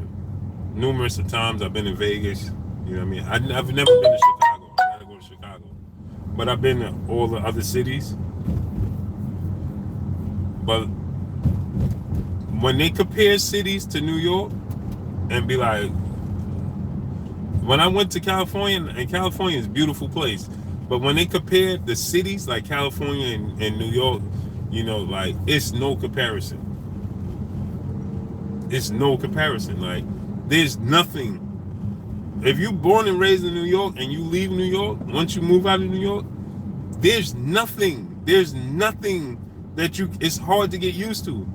C: numerous of times. I've been in Vegas. You know what I mean? I've never been to Chicago. I gotta go to Chicago. But I've been to all the other cities. But when they compare cities to New York and be like, when I went to California, and California is a beautiful place, but when they compare the cities like California and New York, you know, like it's no comparison. It's no comparison. Like there's nothing. If you're born and raised in New York and you leave New York, once you move out of New York, there's nothing. There's nothing that it's hard to get used to.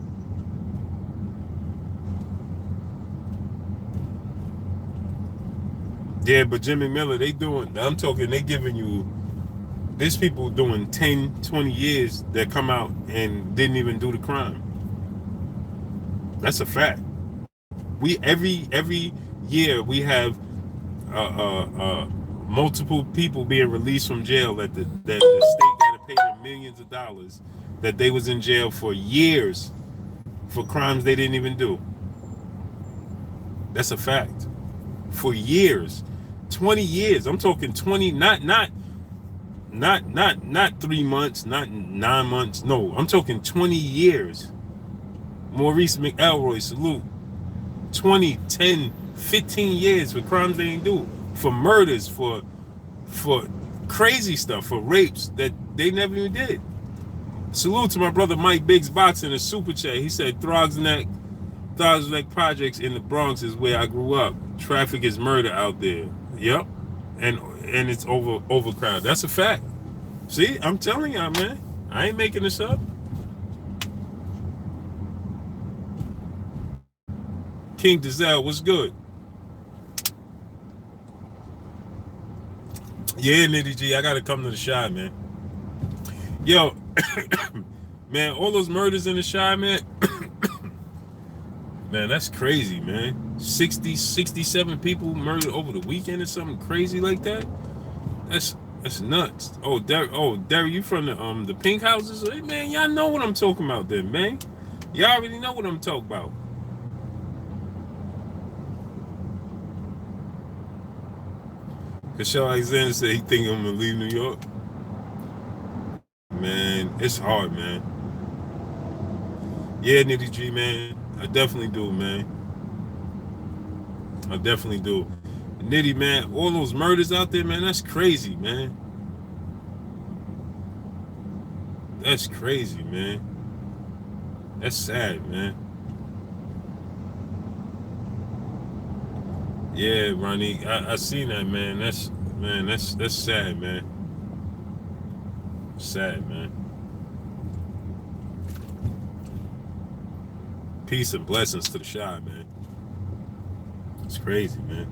C: Yeah, but Jimmy Miller, they giving you, there's people doing 10, 20 years that come out and didn't even do the crime. That's a fact. We every year we have multiple people being released from jail that the state got to pay them millions of dollars that they was in jail for years for crimes they didn't even do. That's a fact. For years. 20 years. I'm talking 20, not 3 months, not 9 months. No, I'm talking 20 years. Maurice McElroy, salute. 20, 10, 15 years for crimes they didn't do. For murders, for crazy stuff, for rapes that they never even did. Salute to my brother Mike Biggs Boxing, a super chat. He said Throgs Neck Projects in the Bronx is where I grew up. Traffic is murder out there. Yep. And it's overcrowded. That's a fact. See, I'm telling y'all, man. I ain't making this up. King Dizelle, what's good? Yeah, Nitty G, I gotta come to the Shy, man. Yo, man, all those murders in the Shy, man. Man, that's crazy, man. 67 people murdered over the weekend or something crazy like that. That's nuts. Oh, Derek, you from the pink houses? Hey, man, y'all know what I'm talking about then, man. Y'all already know what I'm talking about. Michelle Alexander said he think I'm gonna leave New York. Man, it's hard, man. Yeah, Nitty G, man. I definitely do, man. I definitely do. Nitty, man, all those murders out there, man, that's crazy, man. That's crazy, man. That's sad, man. Yeah, Ronnie, I seen that, man. That's sad, man. Sad, man. Peace and blessings to the shot, man. It's crazy, man.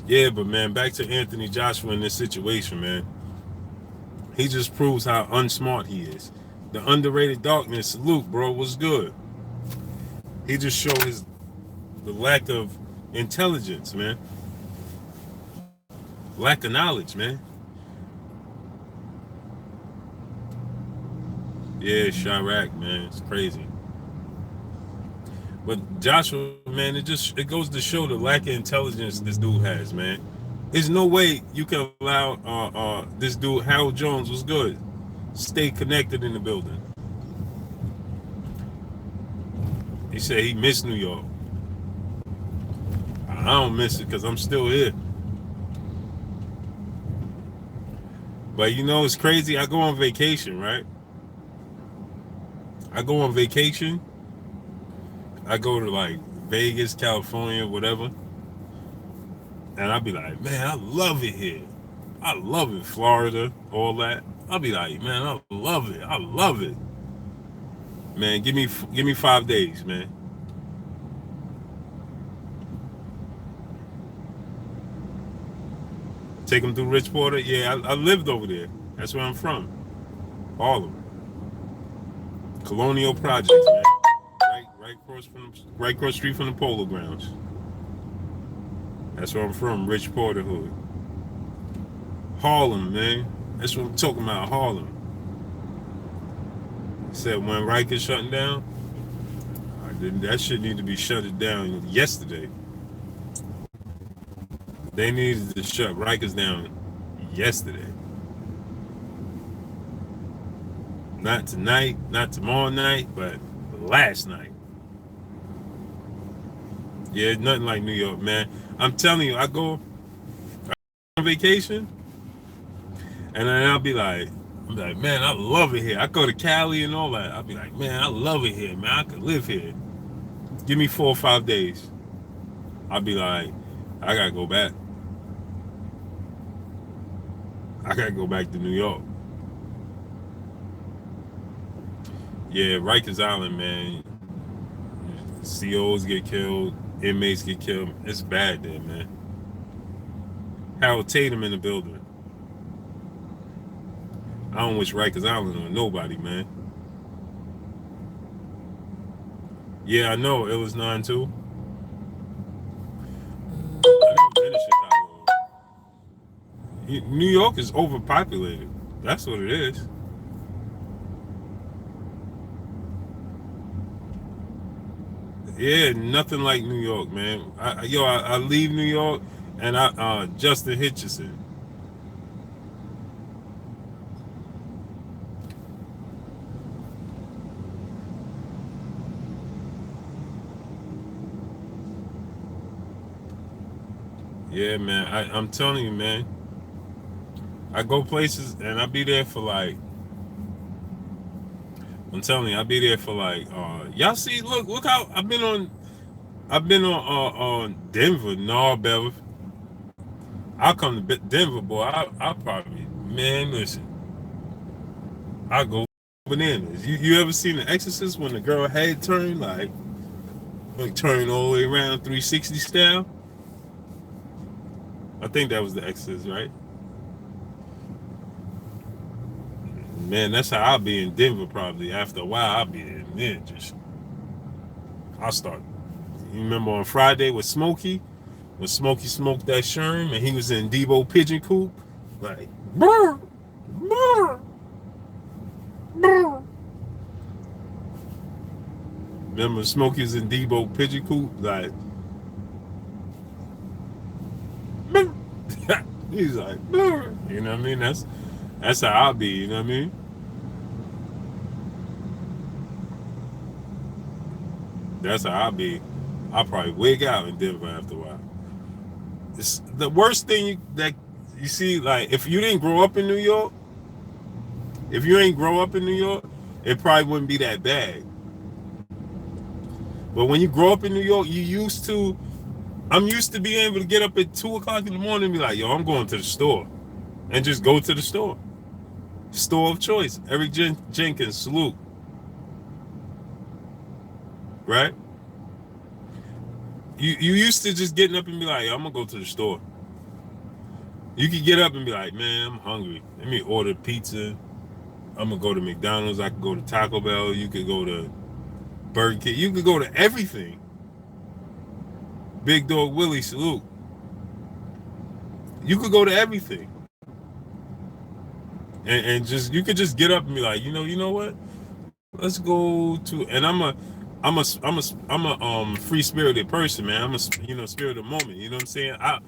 C: Yeah, but man, back to Anthony Joshua in this situation, man. He just proves how unsmart he is. The underrated darkness, Luke, bro, was good. He just showed the lack of intelligence, man. Lack of knowledge, man. Yeah, Chirac, man, it's crazy. But Joshua, man, it goes to show the lack of intelligence this dude has, man. There's no way you can allow this dude Harold Jones was good. Stay connected in the building. He said he missed New York. I don't miss it because I'm still here. But you know, it's crazy. I go on vacation, right? I go on vacation. I go to like Vegas, California, whatever. And I'll be like, man, I love it here. I love it. Florida, all that. I'll be like, man, I love it. I love it. Man, give me 5 days, man. Take them through Richport. Yeah, I lived over there. That's where I'm from. Harlem. Colonial Projects, man. Right across the street from the Polo Grounds. That's where I'm from, Rich Porter Hood. Harlem, man. That's what I'm talking about, Harlem. Said when Rikers shutting down, that shit need to be shut down yesterday. They needed to shut Rikers down yesterday. Not tonight, not tomorrow night, but last night. Yeah, nothing like New York, man. I'm telling you, I go on vacation, and then I'll be like, man, I love it here. I go to Cali and all that. I'll be like, man, I love it here, man. I could live here. Give me 4 or 5 days. I'll be like, I gotta go back. I gotta go back to New York. Yeah, Rikers Island, man. COs get killed, inmates get killed. It's bad there, man. Harold Tatum in the building. I don't wish Rikers Island on nobody, man. Yeah, I know. It was 9-2. I never been to Chicago. New York is overpopulated. That's what it is. Yeah, nothing like New York, man. I leave New York, and Justin Hitchison. Yeah, man. I'm telling you, man. I go places and I be there for like. I'm telling you, I be there for like. Y'all see? Look how I've been on Denver, Bev. I'll come to Denver, boy. I'll probably, man. Listen, I go bananas. You ever seen The Exorcist when the girl head turned like turn all the way around 360 style? I think that was The Exorcist, right? Man, that's how I'll be in Denver probably. After a while, I'll be in there. I'll start. You remember on Friday with Smokey? When Smokey smoked that Sherm and he was in Debo Pigeon Coop? Like, brr, brr, brr. Remember Smokey was in Debo Pigeon Coop? Like, brr. He's like, you know what I mean? That's how I'll be, you know what I mean? That's how I'll be. I'll probably wig out in Denver after a while. It's the worst thing that you see, like if you didn't grow up in New York, if you ain't grow up in New York, it probably wouldn't be that bad. But when you grow up in New York, I'm used to being able to get up at 2 o'clock in the morning and be like, yo, I'm going to the store. And just go to the store. Store of choice. Eric Jenkins, salute. Right? You used to just getting up and be like, yo, I'm gonna go to the store. You could get up and be like, man, I'm hungry. Let me order pizza. I'm gonna go to McDonald's. I could go to Taco Bell. You could go to Burger King. You could go to everything. Big Dog Willie, salute. You could go to everything. And just you could just get up and be like, you know what? Let's go to. And I'm a free spirited person, man. I'm a spirit of the moment. You know what I'm saying? I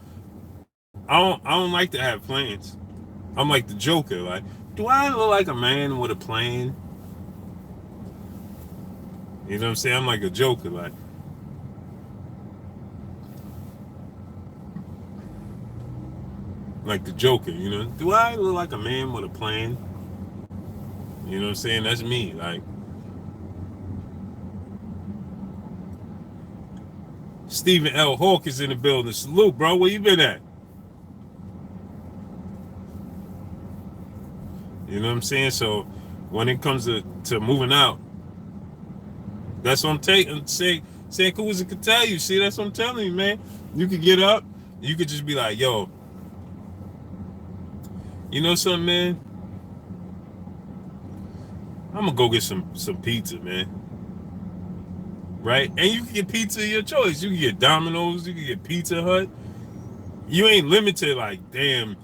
C: don't like to have plans. I'm like the Joker. Like, do I look like a man with a plan? You know what I'm saying? I'm like a Joker. Like the Joker. You know? Do I look like a man with a plan? You know what I'm saying? That's me. Like. Stephen L. Hawk is in the building. Salute, bro. Where you been at? You know what I'm saying? So when it comes to moving out, that's what I'm saying Kuzma could tell you. See, that's what I'm telling you, man. You could get up, you could just be like, yo, you know something, man? I'm gonna go get some pizza, man. Right? And you can get pizza of your choice. You can get Domino's, you can get Pizza Hut. You ain't limited like, damn,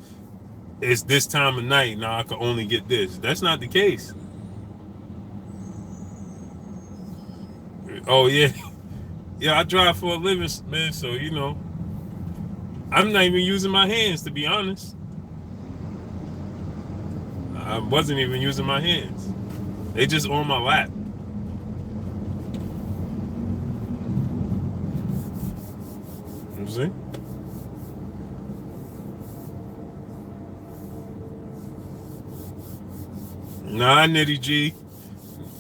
C: it's this time of night, now I can only get this. That's not the case. Oh yeah. Yeah, I drive for a living, man, so I'm not even using my hands, to be honest. I wasn't even using my hands. They just on my lap. You know what I'm saying? Nah, Nitty G.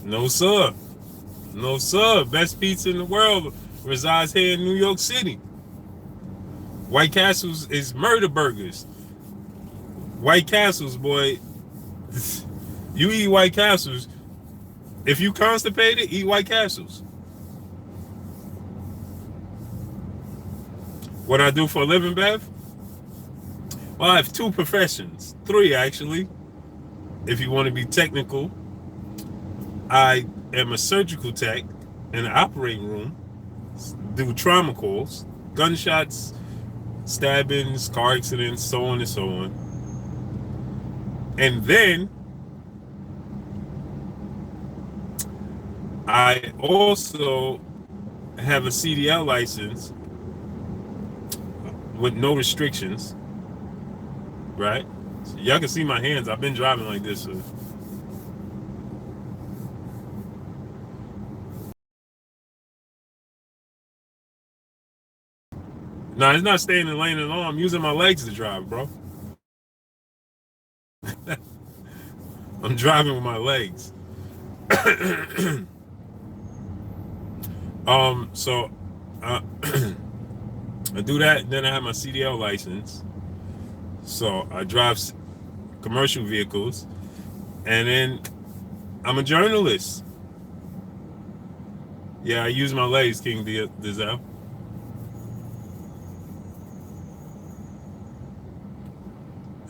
C: No, sir. No, sir. Best pizza in the world resides here in New York City. White Castles is murder burgers. White Castles, boy. You eat White Castles. If you constipated, eat White Castles. What I do for a living, Bev? Well, I have 2 professions. 3, actually. If you want to be technical, I am a surgical tech in the operating room. Do trauma calls, gunshots, stabbings, car accidents, so on and so on. And then I also have a CDL license with no restrictions, right? So y'all can see my hands. I've been driving like this. No, it's not staying in the lane at all. I'm using my legs to drive, bro. I'm driving with my legs. So I do that, and then I have my CDL license. So I drive commercial vehicles, and then I'm a journalist. Yeah, I use my legs, King Dizel.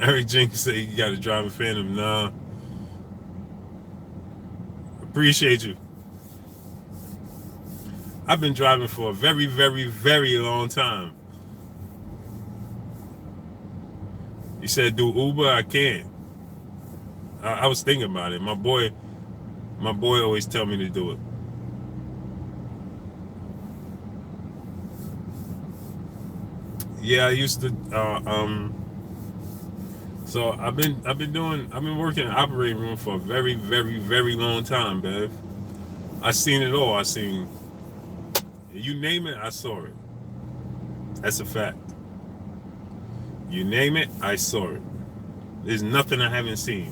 C: Eric Jenkins said you got to drive a Phantom. Nah. Appreciate you. I've been driving for a very, very, very long time. You said do Uber? I can't. I was thinking about it. My boy always tell me to do it. Yeah, I used to So I've been working in the operating room for a very, very, very long time, Bev. I seen it all. I seen, you name it, I saw it. That's a fact. You name it, I saw it. There's nothing I haven't seen.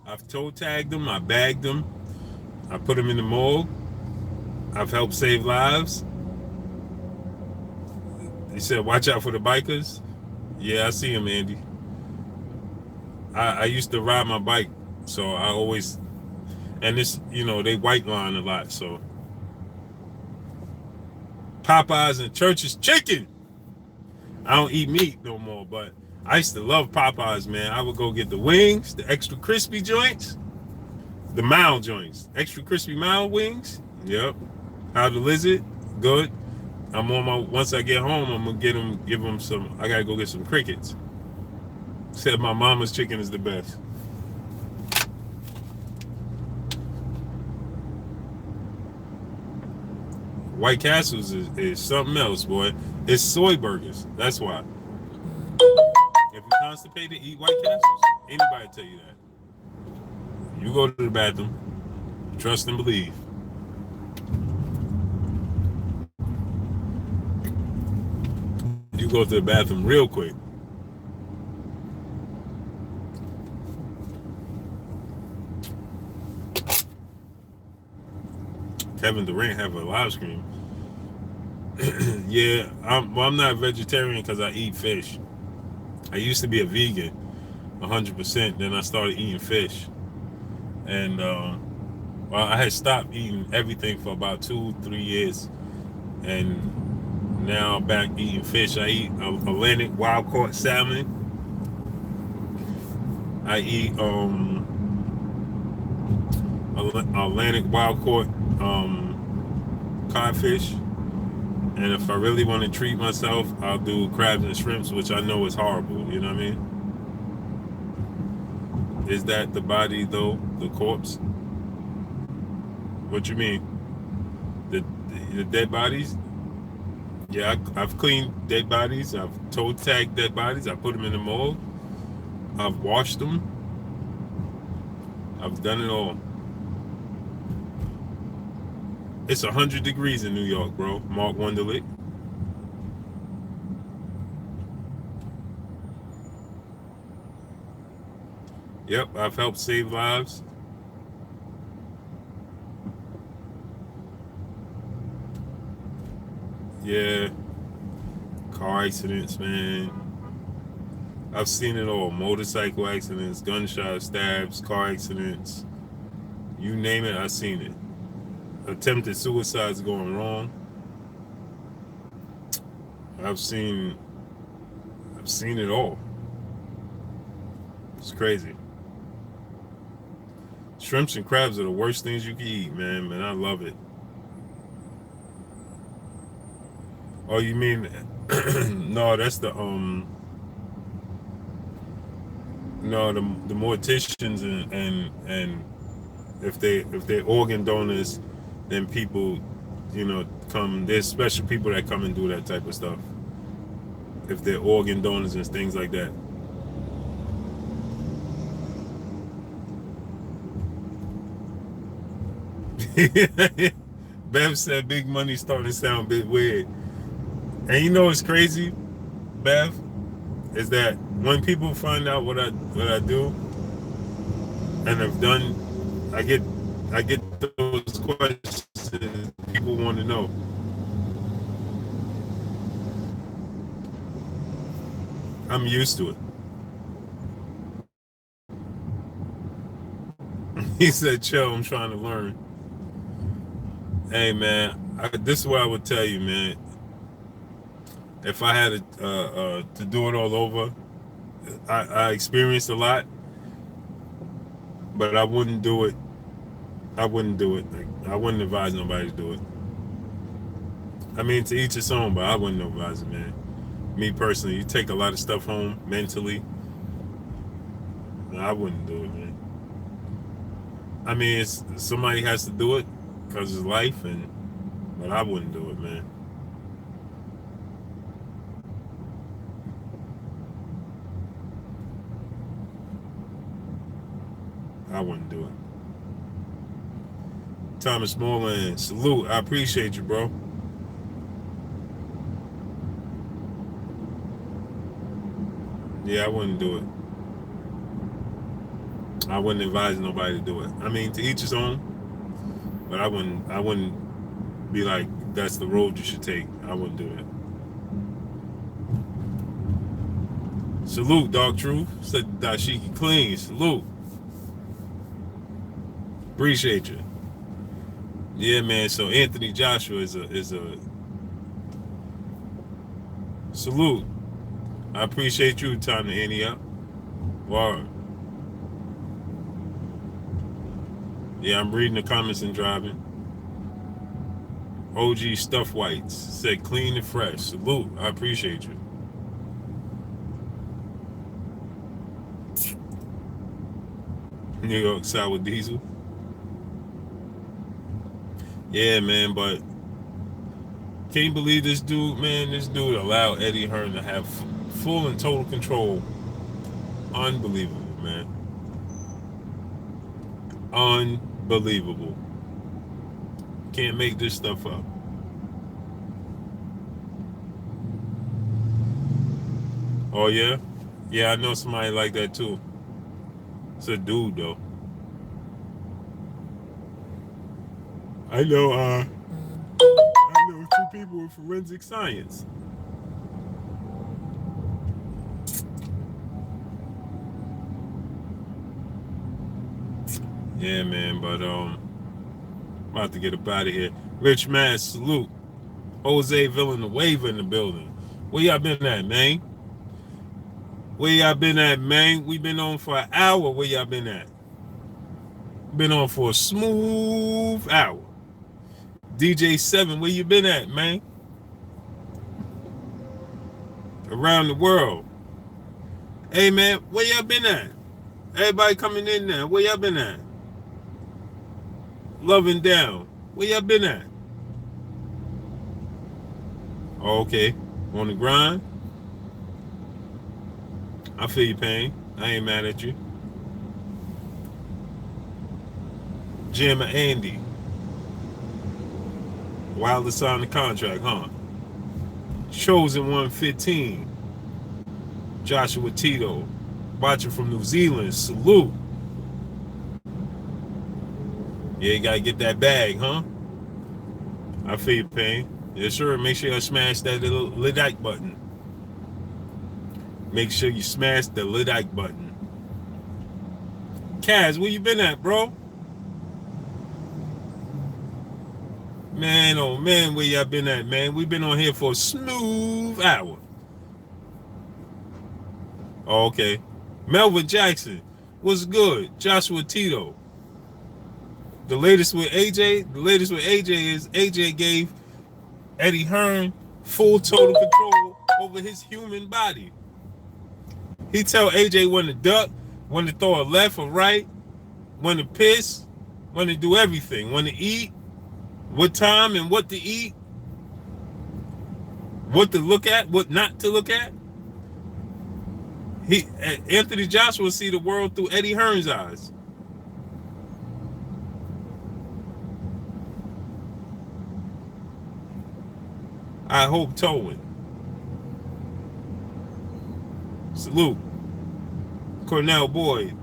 C: I've toe tagged them, I bagged them, I put them in the mold. I've helped save lives. They said, watch out for the bikers. Yeah, I see them, Andy. I used to ride my bike, so I always, and this, they white line a lot. So Popeyes and Church's chicken. I don't eat meat no more, but I used to love Popeyes, man. I would go get the wings, the extra crispy joints, the mild joints, extra crispy mild wings. Yep. How the lizard, good. I'm on my. Once I get home, I'm gonna give them some. I gotta go get some crickets. Said my mama's chicken is the best. White Castles is something else, boy. It's soy burgers. That's why. If you're constipated, eat White Castles. Anybody tell you that? You go to the bathroom. Trust and believe. You go to the bathroom real quick. Kevin Durant have a live stream. Yeah, I'm not a vegetarian because I eat fish. I used to be a vegan, 100%. Then I started eating fish, and well, I had stopped eating everything for about 2-3 years, and now I'm back eating fish. I eat Atlantic wild caught salmon. I eat Atlantic wild caught codfish. And if I really want to treat myself, I'll do crabs and shrimps, which I know is horrible. You know what I mean? Is that the body though? The corpse? What you mean? The dead bodies? Yeah, I've cleaned dead bodies. I've toe tagged dead bodies. I put them in the mold. I've washed them. I've done it all. It's 100 degrees in New York, bro. Mark Wonderlick. Yep, I've helped save lives. Yeah, car accidents, man. I've seen it all. Motorcycle accidents, gunshots, stabs, car accidents. You name it, I've seen it. Attempted suicides going wrong. I've seen it all. It's crazy. Shrimps and crabs are the worst things you can eat, man. Man, I love it. Oh, you mean no, that's the no, the morticians and if they're organ donors, then people, come. There's special people that come and do that type of stuff. If they're organ donors and things like that. Bev said big money starting to sound a bit weird. And you know what's crazy, Bev? Is that when people find out what I do and have done, I get those questions people want to know. I'm used to it. He said, chill, I'm trying to learn. Hey, man, this is what I would tell you, man. If I had to do it all over, I experienced a lot, but I wouldn't do it. I wouldn't do it. Like, I wouldn't advise nobody to do it. I mean, to each his own, but I wouldn't advise it, man. Me personally, you take a lot of stuff home mentally. I wouldn't do it, man. I mean, somebody has to do it because it's life, but I wouldn't do it, man. I wouldn't do it. Thomas Moreland, salute. I appreciate you, bro. Yeah, I wouldn't do it. I wouldn't advise nobody to do it. I mean, to each his own, but I wouldn't. I wouldn't be like that's the road you should take. I wouldn't do it. Salute, Dog Truth. Said Dashiki Clean. Salute. Appreciate you. Yeah, man. So Anthony Joshua is a salute. I appreciate you. Time to Annie up. Wow. Yeah, I'm reading the comments and driving. OG Stuff Whites said clean and fresh. Salute. I appreciate you. New York Sour Diesel. Yeah, man, but can you believe this dude, man? This dude allowed Eddie Hearn to have full and total control. Unbelievable, man. Unbelievable. Can't make this stuff up. Oh, yeah? Yeah, I know somebody like that, too. It's a dude, though. I know two people with forensic science. Yeah, man, but I'm about to get up out of here. Rich man, salute. Jose Villanueva in the building. Where y'all been at, man? Where y'all been at, man? We been on for an hour. Where y'all been at? Been on for a smooth hour. DJ 7, where you been at, man? Around the world. Hey, man, where y'all been at? Everybody coming in there. Where y'all been at? Loving down. Where y'all been at? Oh, okay. On the grind? I feel your pain. I ain't mad at you. Jim and Andy. Wildest on the contract, huh? Chosen 115. Joshua Tito. Watching from New Zealand. Salute. Yeah, you gotta get that bag, huh? I feel your pain. Yeah, sure. Make sure you smash that little like button. Make sure you smash the like button. Kaz, where you been at, bro? Man, oh man, where y'all been at, man? We've been on here for a smooth hour. Oh, okay. Melvin Jackson, what's good? Joshua Tito. The latest with AJ is AJ gave Eddie Hearn full total control over his human body. He tell AJ when to duck, when to throw a left or right, when to piss, when to do everything, when to eat, what time and what to eat, what to look at, what not to look at. Anthony Joshua see the world through Eddie Hearn's eyes. I hope towing. Salute. Cornell Boyd.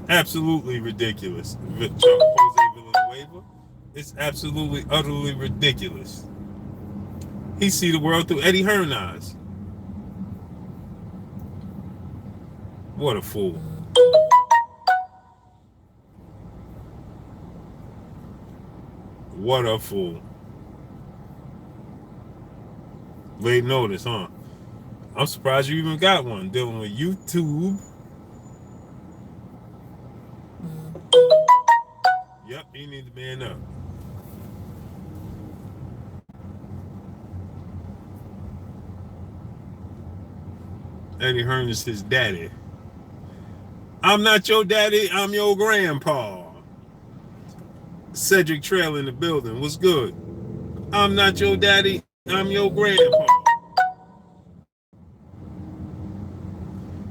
C: Absolutely ridiculous. Jose Villanueva. It's absolutely, utterly ridiculous. He see the world through Eddie Hearn's eyes. What a fool. What a fool. Late notice, huh? I'm surprised you even got one dealing with YouTube. Yep, he needs to man up. Eddie Hearn is his daddy. I'm not your daddy, I'm your grandpa. Cedric Trail in the building. What's good? I'm not your daddy, I'm your grandpa.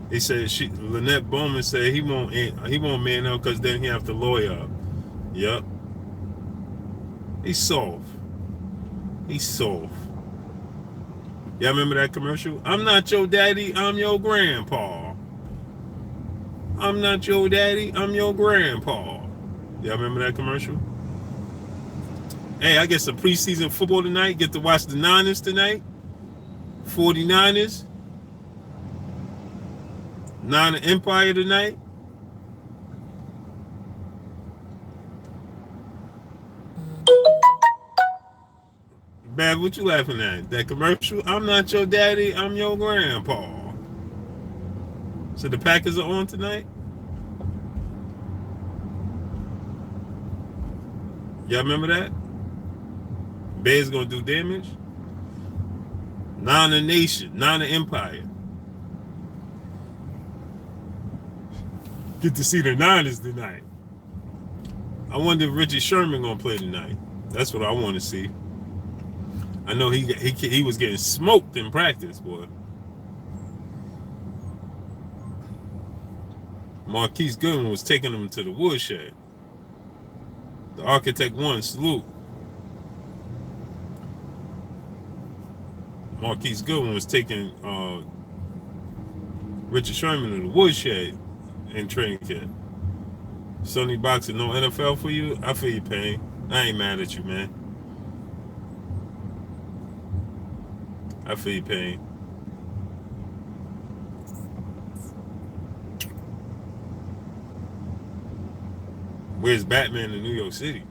C: He said Lynette Bowman said he won't man up because then he have to lawyer up. Yep. He's soft. He's soft. Y'all remember that commercial? I'm not your daddy, I'm your grandpa. I'm not your daddy, I'm your grandpa. Y'all remember that commercial? Hey, I get some preseason football tonight. Get to watch the Niners tonight. 49ers. Niner Empire tonight. Bad, what you laughing at? That commercial? I'm not your daddy, I'm your grandpa. So the Packers are on tonight? Y'all remember that? Bears gonna do damage? Niner Nation, Niner Empire. Get to see the Niners tonight. I wonder if Richard Sherman gonna play tonight. That's what I want to see. I know he was getting smoked in practice, boy. Marquise Goodwin was taking him to the woodshed. The Architect One, salute. Marquise Goodwin was taking Richard Sherman to the woodshed in training camp. Sonny Boxer, no NFL for you? I feel your pain. I ain't mad at you, man. I feel your pain. Where's Batman in New York City?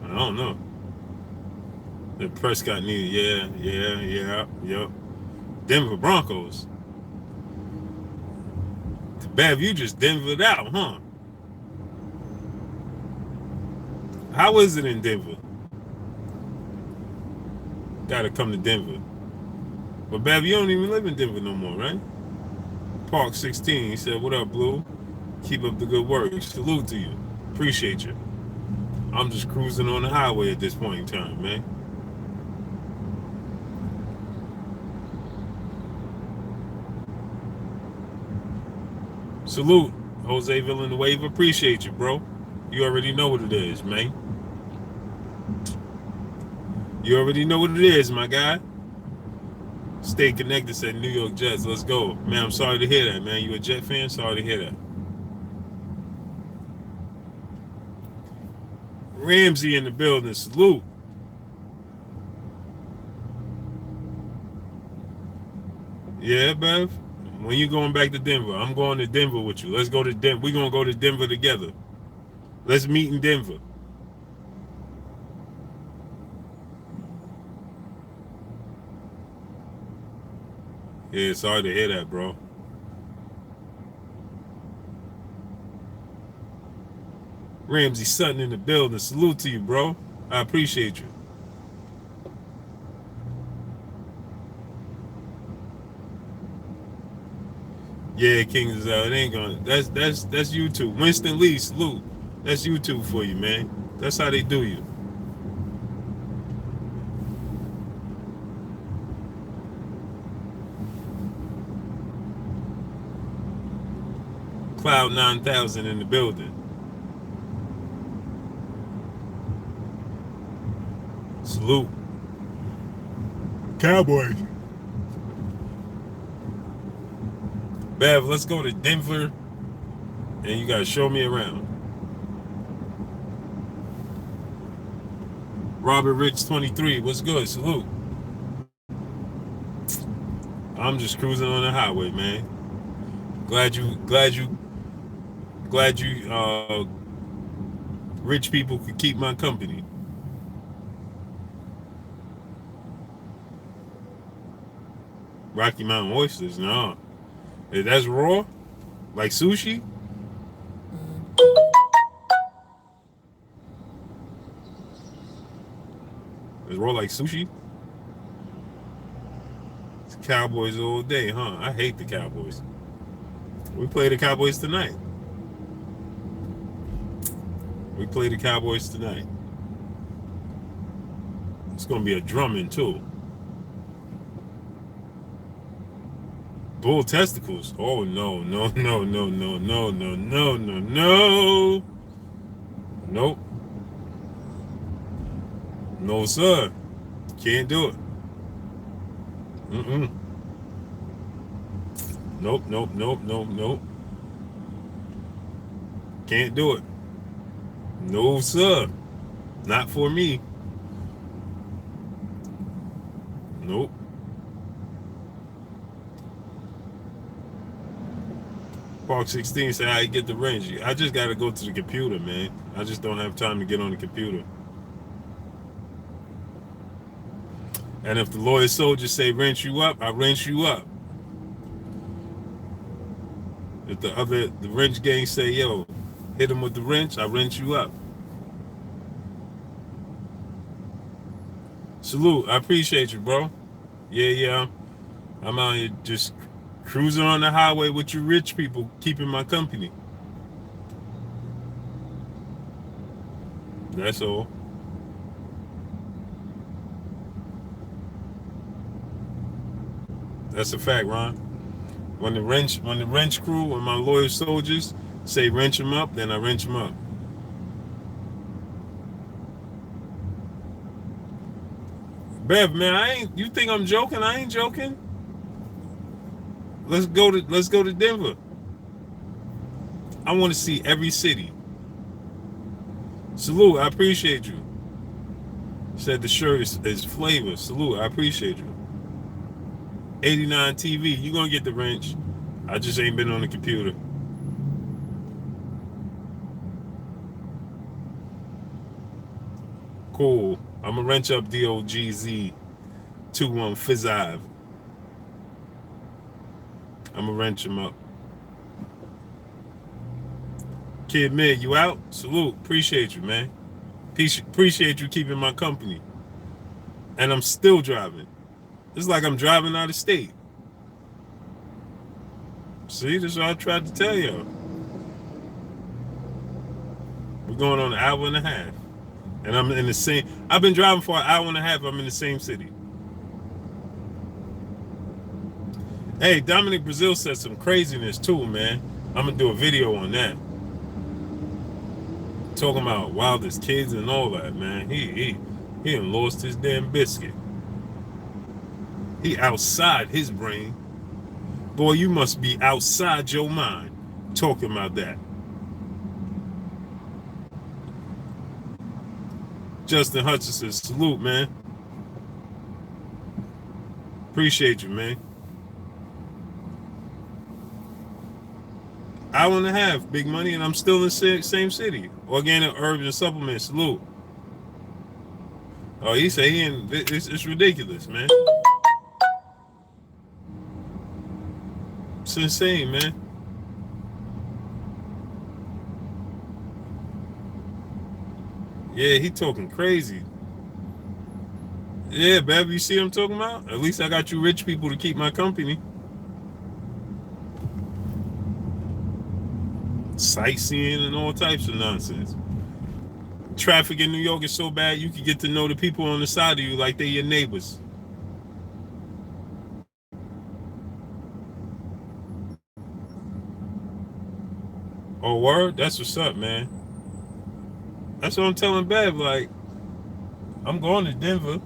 C: I don't know. The Prescott needed, yeah. Denver Broncos. Bev, you just Denver'd out, huh? How is it in Denver? Gotta come to Denver. But Bev, you don't even live in Denver no more, right? Park 16, he said, what up, Blue? Keep up the good work. Salute to you. Appreciate you. I'm just cruising on the highway at this point in time, man. Salute, Jose Villanueva. Appreciate you, bro. You already know what it is, man. You already know what it is, my guy. Stay connected, said New York Jets. Let's go. Man, I'm sorry to hear that, man. You a Jet fan? Sorry to hear that. Ramsey in the building. Salute. Yeah, Bev? When you going back to Denver? I'm going to Denver with you. Let's go to Denver. We're going to go to Denver together. Let's meet in Denver. Yeah, sorry to hear that, bro. Ramsey Sutton in the building. Salute to you, bro. I appreciate you. Yeah, Kings is out. It ain't gonna. That's YouTube. Winston Lee, salute. That's YouTube for you, man. That's how they do you. Cloud 9000 in the building. Salute. Cowboys. Bev, let's go to Denver, and you gotta show me around. Robert Rich 23, what's good? Salute. I'm just cruising on the highway, man. Glad you rich people could keep my company. Rocky Mountain oysters, no. That's raw? Like sushi? It's raw like sushi? It's Cowboys all day, huh? I hate the Cowboys. We play the Cowboys tonight. We play the Cowboys tonight. It's going to be a drumming, too. Bull testicles. Oh no, no, no, no, no, no, no, no, no, no. Nope. No, sir. Can't do it. Mm-mm. Nope, nope, nope, nope, nope. Can't do it. No, sir. Not for me. Nope. Park 16 said, how you get the range? I just got to go to the computer, man. I just don't have time to get on the computer. And if the lawyer soldiers say wrench you up, I wrench you up. If the wrench gang say, yo, hit him with the wrench, I wrench you up. Salute. I appreciate you, bro. Yeah. I'm out here just cruising on the highway with you rich people, keeping my company. That's all. That's a fact, Ron. When the wrench crew and my loyal soldiers say wrench them up, then I wrench them up. Bev, man, you think I'm joking? I ain't joking. Let's go to Denver. I want to see every city. Salute, I appreciate you. Said the shirt is flavor. Salute, I appreciate you. 89 TV, you gonna get the wrench. I just ain't been on the computer. Cool. I'm gonna wrench up DOGZ 21 Fizzive. I'm gonna wrench him up. Kid Mid, you out? Salute. Appreciate you, man. Appreciate you keeping my company. And I'm still driving. It's like I'm driving out of state. See, this is what I tried to tell y'all. We're going on an hour and a half. And I'm in the same, I've been driving for an hour and a half. I'm in the same city. Hey, Dominic Brazil said some craziness too, man. I'm going to do a video on that. Talking about wildest kids and all that, man. He done lost his damn biscuit. He outside his brain. Boy, you must be outside your mind talking about that. Justin Hutchinson, salute, man. Appreciate you, man. Hour and a half, big money, and I'm still in the same city. Organic herbs and supplements, salute. Oh, he say it's ridiculous, man. It's insane, man. Yeah, he talking crazy. Yeah, Bev, you see what I'm talking about? At least I got you rich people to keep my company. Sightseeing and all types of nonsense. Traffic in New York is so bad you can get to know the people on the side of you like they're your neighbors. Oh, word? That's what's up, man. That's what I'm telling Bev. Like, I'm going to Denver.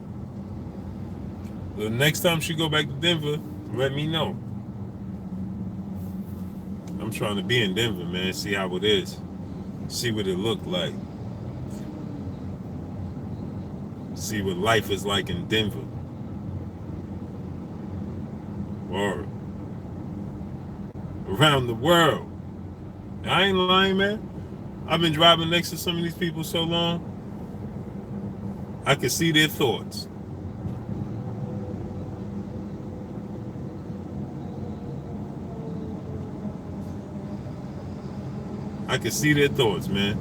C: The next time she go back to Denver, let me know. I'm trying to be in Denver, man. See how it is. See what it look like. See what life is like in Denver. Or around the world. I ain't lying, man. I've been driving next to some of these people so long, I can see their thoughts. I can see their thoughts, man.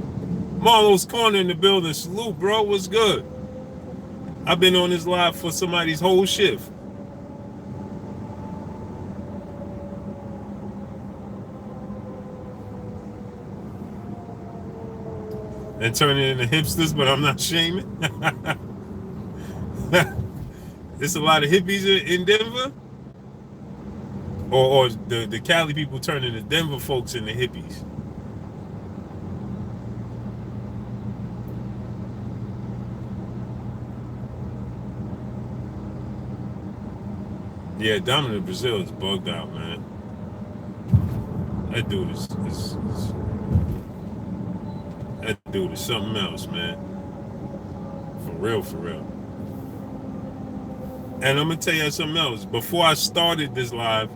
C: Marlo's Corner in the building. Salute, bro. What's good? I've been on this live for somebody's whole shift. And turning into hipsters, but I'm not shaming. There's a lot of hippies in Denver. or the Cali people turning the Denver folks into hippies. Yeah, Dominic Brazil is bugged out, man. That dude that dude is something else, man. For real, for real. And I'm gonna tell you something else. Before I started this live,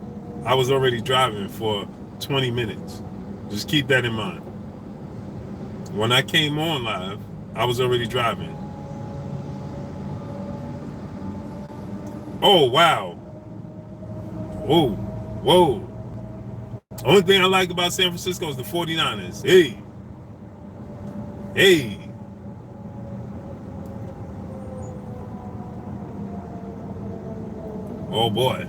C: I was already driving for 20 minutes. Just keep that in mind. When I came on live, I was already driving. Oh wow. Whoa. Whoa. Only thing I like about San Francisco is the 49ers. Hey. Hey. Oh boy.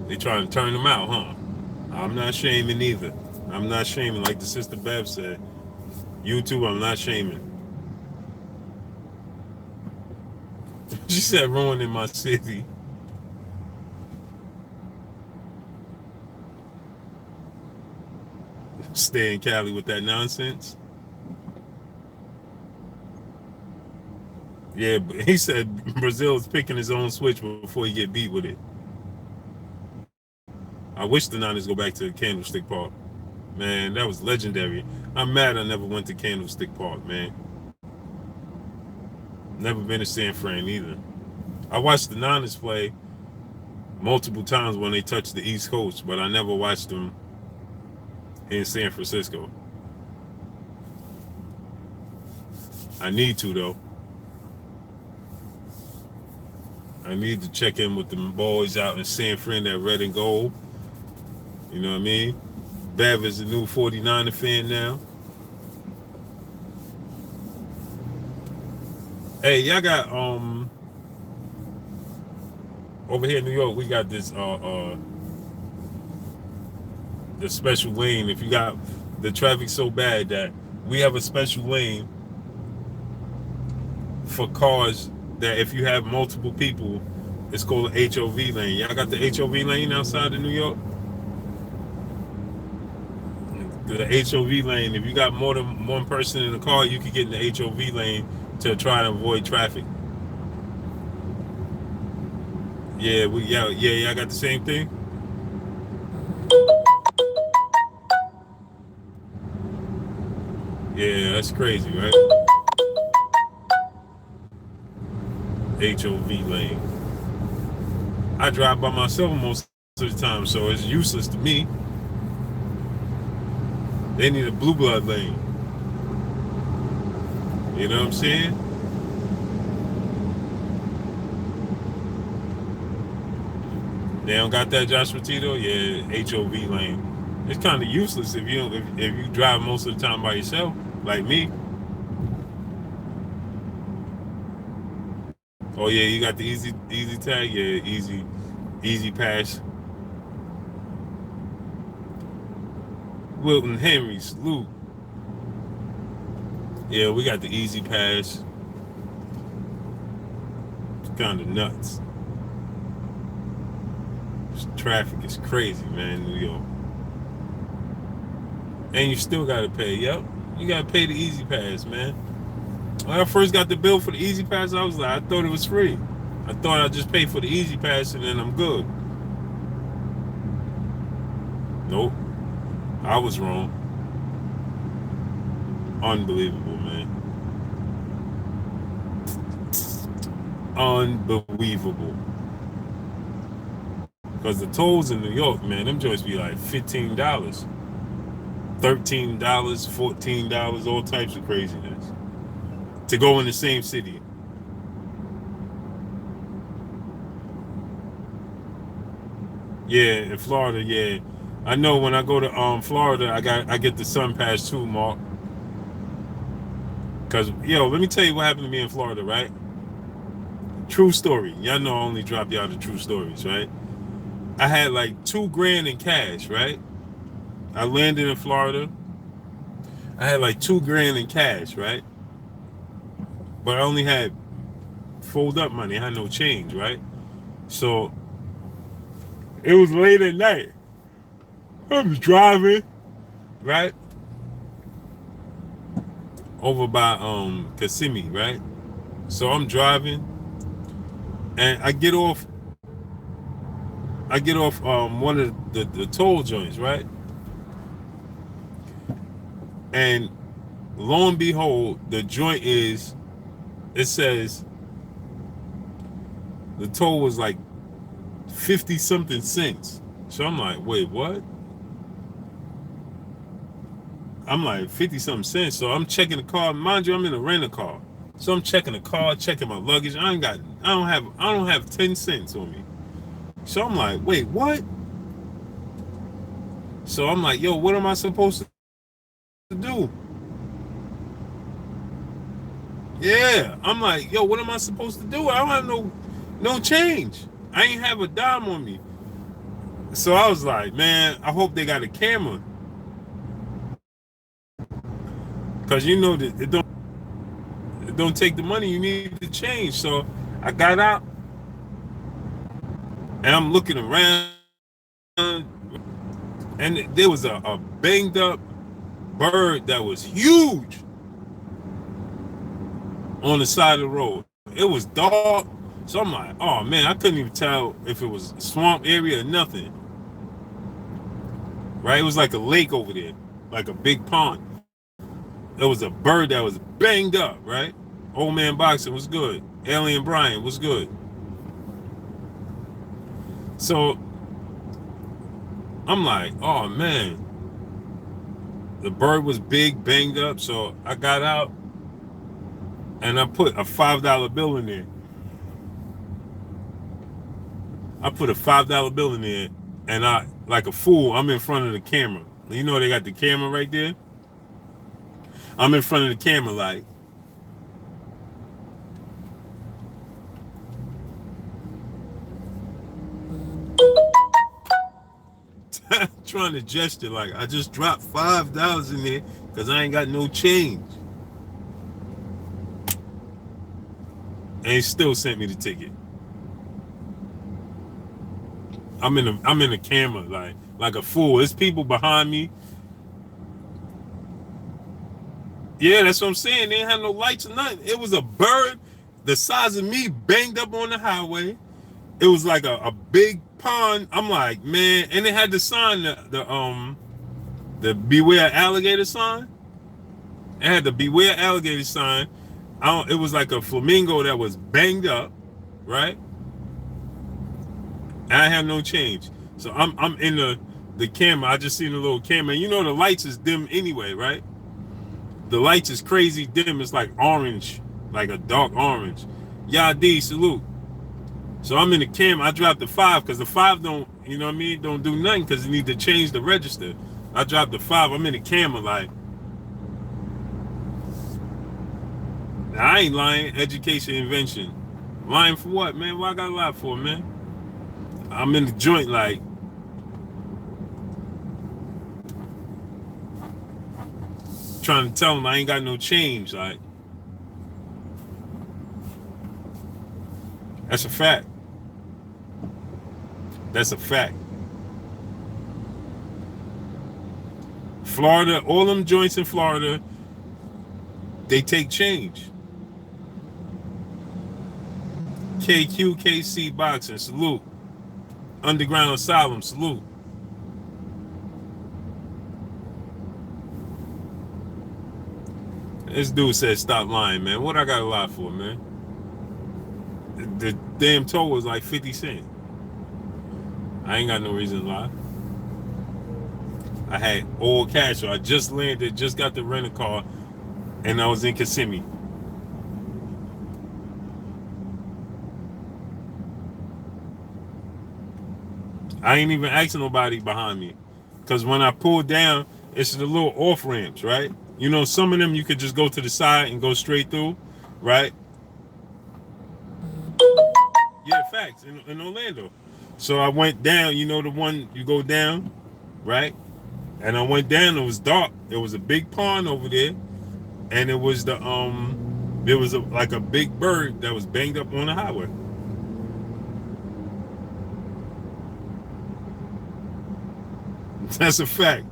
C: They trying to turn them out, huh? I'm not shaming either. I'm not shaming, like the sister Bev said. You too, I'm not shaming. She said ruining my city. Stay in Cali with that nonsense. Yeah, but he said Brazil is picking his own switch before he get beat with it. I wish the Niners go back to Candlestick Park. Man, that was legendary. I'm mad I never went to Candlestick Park, man. Never been to San Fran either. I watched the Niners play multiple times when they touched the East Coast, but I never watched them in San Francisco. I need to though. I need to check in with the boys out in San Fran, that red and gold. You know what I mean? Bev is a new 49er fan now. Hey, y'all got over here in New York, we got this the special lane. If you got the traffic so bad that we have a special lane for cars that if you have multiple people, it's called an HOV lane. Y'all got the HOV lane outside of New York? The HOV lane, if you got more than one person in the car, you can get in the HOV lane to try to avoid traffic. Yeah, y'all got the same thing? Yeah, that's crazy, right? HOV lane. I drive by myself most of the time, so it's useless to me. They need a blue blood lane. You know what I'm saying? They don't got that, Joshua Tito? Yeah, HOV lane. It's kind of useless if you don't, if you drive most of the time by yourself, like me. Oh yeah, you got the easy tag. Yeah, easy pass. Wilton Henry salute. Yeah, we got the easy pass. It's kind of nuts. This traffic is crazy, man, in New York. And you still gotta pay. Yep, you gotta pay the easy pass, man. When I first got the bill for the easy pass, I was like, I thought it was free. I thought I'd just pay for the easy pass and then I'm good. Nope, I was wrong. Unbelievable, man. Unbelievable. Because the tolls in New York, man, them joints be like $15, $13, $14, all types of craziness to go in the same city. Yeah, in Florida, yeah. I know when I go to Florida, I get the Sun Pass too, Mark. Cause let me tell you what happened to me in Florida, right? True story. Y'all know I only drop y'all the true stories, right? I had like $2,000 in cash, right? I landed in Florida. I had like $2,000 in cash, right? But I only had fold up money. I had no change, right? So It was late at night. I was driving, right? Over by Kissimmee, right? So I'm driving and I get off one of the toll joints, right? And lo and behold, the joint it says the toll was like 50 something cents. So I'm like, wait, what? I'm like 50 something cents. So I'm checking the car. Mind you, I'm in a rental car. So I'm checking the car, checking my luggage. I don't have 10 cents on me. So I'm like, wait, what? So I'm like, yo, what am I supposed to do? Yeah. I'm like, yo, what am I supposed to do? I don't have no change. I ain't have a dime on me. So I was like, man, I hope they got a camera. Cause you know that it don't take the money, you need to change. So I got out and I'm looking around, and there was a banged up bird that was huge on the side of the road. It was dark. So I'm like, oh man, I couldn't even tell if it was a swamp area or nothing. Right? It was like a lake over there, like a big pond. There was a bird that was banged up, right? Old Man Boxing was good. Alien Brian was good. So I'm like, oh man, the bird was big, banged up. So I got out and I put a $5 bill in there. I put a $5 bill in there, and I, like a fool, I'm in front of the camera. You know they got the camera right there? I'm in front of the camera like, trying to gesture like I just dropped $5 in there because I ain't got no change. And he still sent me the ticket. I'm in the camera like a fool. There's people behind me. Yeah, that's what I'm saying. They didn't have no lights or nothing. It was a bird the size of me banged up on the highway. It was like a big pond. I'm like, man, and it had the sign, the beware alligator sign. It had the beware alligator sign. It was like a flamingo that was banged up, right? And I have no change. So I'm in the camera. I just seen the little camera. You know the lights is dim anyway, right? The lights is crazy dim. It's like orange, like a dark orange. Yadi, salute. So I'm in the camera. I dropped the 5 because the 5 don't, you know what I mean, don't do nothing because you need to change the register. I dropped the 5. I'm in the camera like, I ain't lying. Education, invention. Lying for what, man? What I got to lie for, man? I'm in the joint like, trying to tell them I ain't got no change. Like, that's a fact. That's a fact. Florida, all them joints in Florida, they take change. KQKC Boxing, salute. Underground Asylum, salute. This dude said stop lying, man. What I gotta lie for, man? The damn toll was like 50 cents. I ain't got no reason to lie. I had all cash, so I just landed, just got the rental car, and I was in Kissimmee. I ain't even asking nobody behind me. Because when I pulled down, it's the little off ramps, right? You know, some of them you could just go to the side and go straight through, right? Yeah, facts, in Orlando. So I went down, you know, the one you go down, right? And I went down, it was dark. There was a big pond over there. And it was there was like a big bird that was banged up on the highway. That's a fact.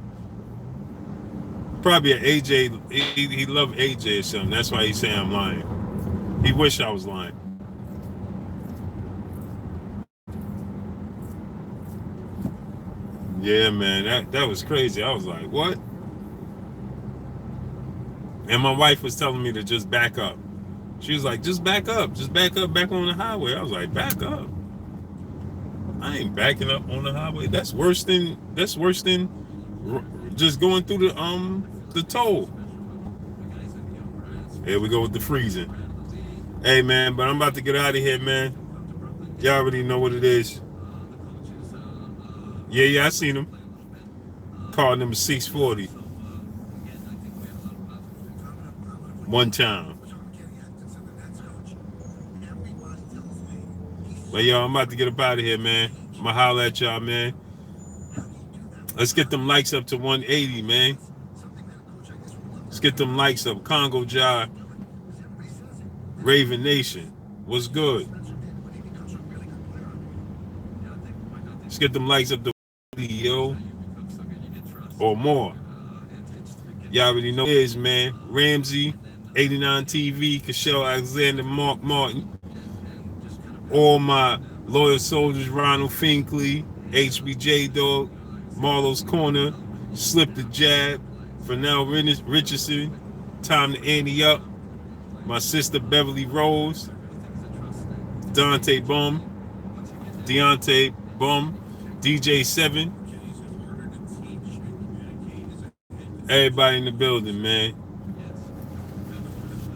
C: Probably an AJ. He loved AJ or something. That's why he's saying I'm lying. He wish I was lying. Yeah, man, that was crazy. I was like, what? And my wife was telling me to just back up. She was like, just back up, back on the highway. I was like, back up. I ain't backing up on the highway. That's worse than just going through the toll. Here we go with the freezing. Hey man, but I'm about to get out of here, man. Y'all already know what it is. Yeah, I seen him. Car number 640. One time. But yo, I'm about to get up out of here, man. I'ma holler at y'all, man. Let's get them likes up to 180, man. Let's get them likes up. Congo Jar, Raven Nation. What's good? Let's get them likes up to yo or more. Y'all already know it is, man. Ramsey, 89 TV, Cashel Alexander, Mark Martin. All my loyal soldiers, Ronald Finkley, HBJ Dog, Marlo's Corner, Slip the Jab, Fernell Richardson, Time to Annie Up, my sister Beverly Rose, Dante Bum, Deontay Bum, DJ7, everybody in the building, man.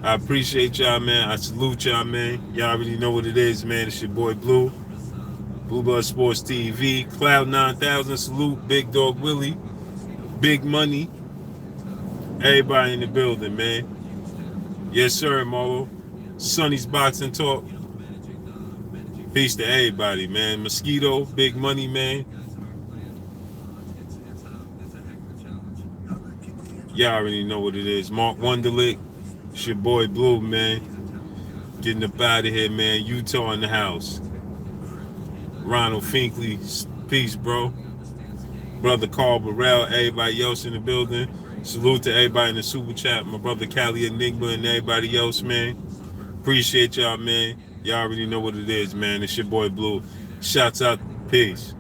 C: I appreciate y'all, man. I salute y'all, man. Y'all already know what it is, man. It's your boy Blue. Blue Blood Sports TV. Cloud 9000. Salute Big Dog Willie. Big Money. Everybody in the building, man. Yes, sir, Marlo. Sonny's Boxing Talk. Peace to everybody, man. Mosquito. Big Money, man. Y'all already know what it is. Mark Wonderlick. It's your boy Blue, man. Getting up out of here, man. Utah in the house. Ronald Finkley, peace, bro. Brother Carl Burrell, everybody else in the building. Salute to everybody in the super chat. My brother Cali Enigma and everybody else, man. Appreciate y'all, man. Y'all already know what it is, man. It's your boy Blue. Shouts out. Peace.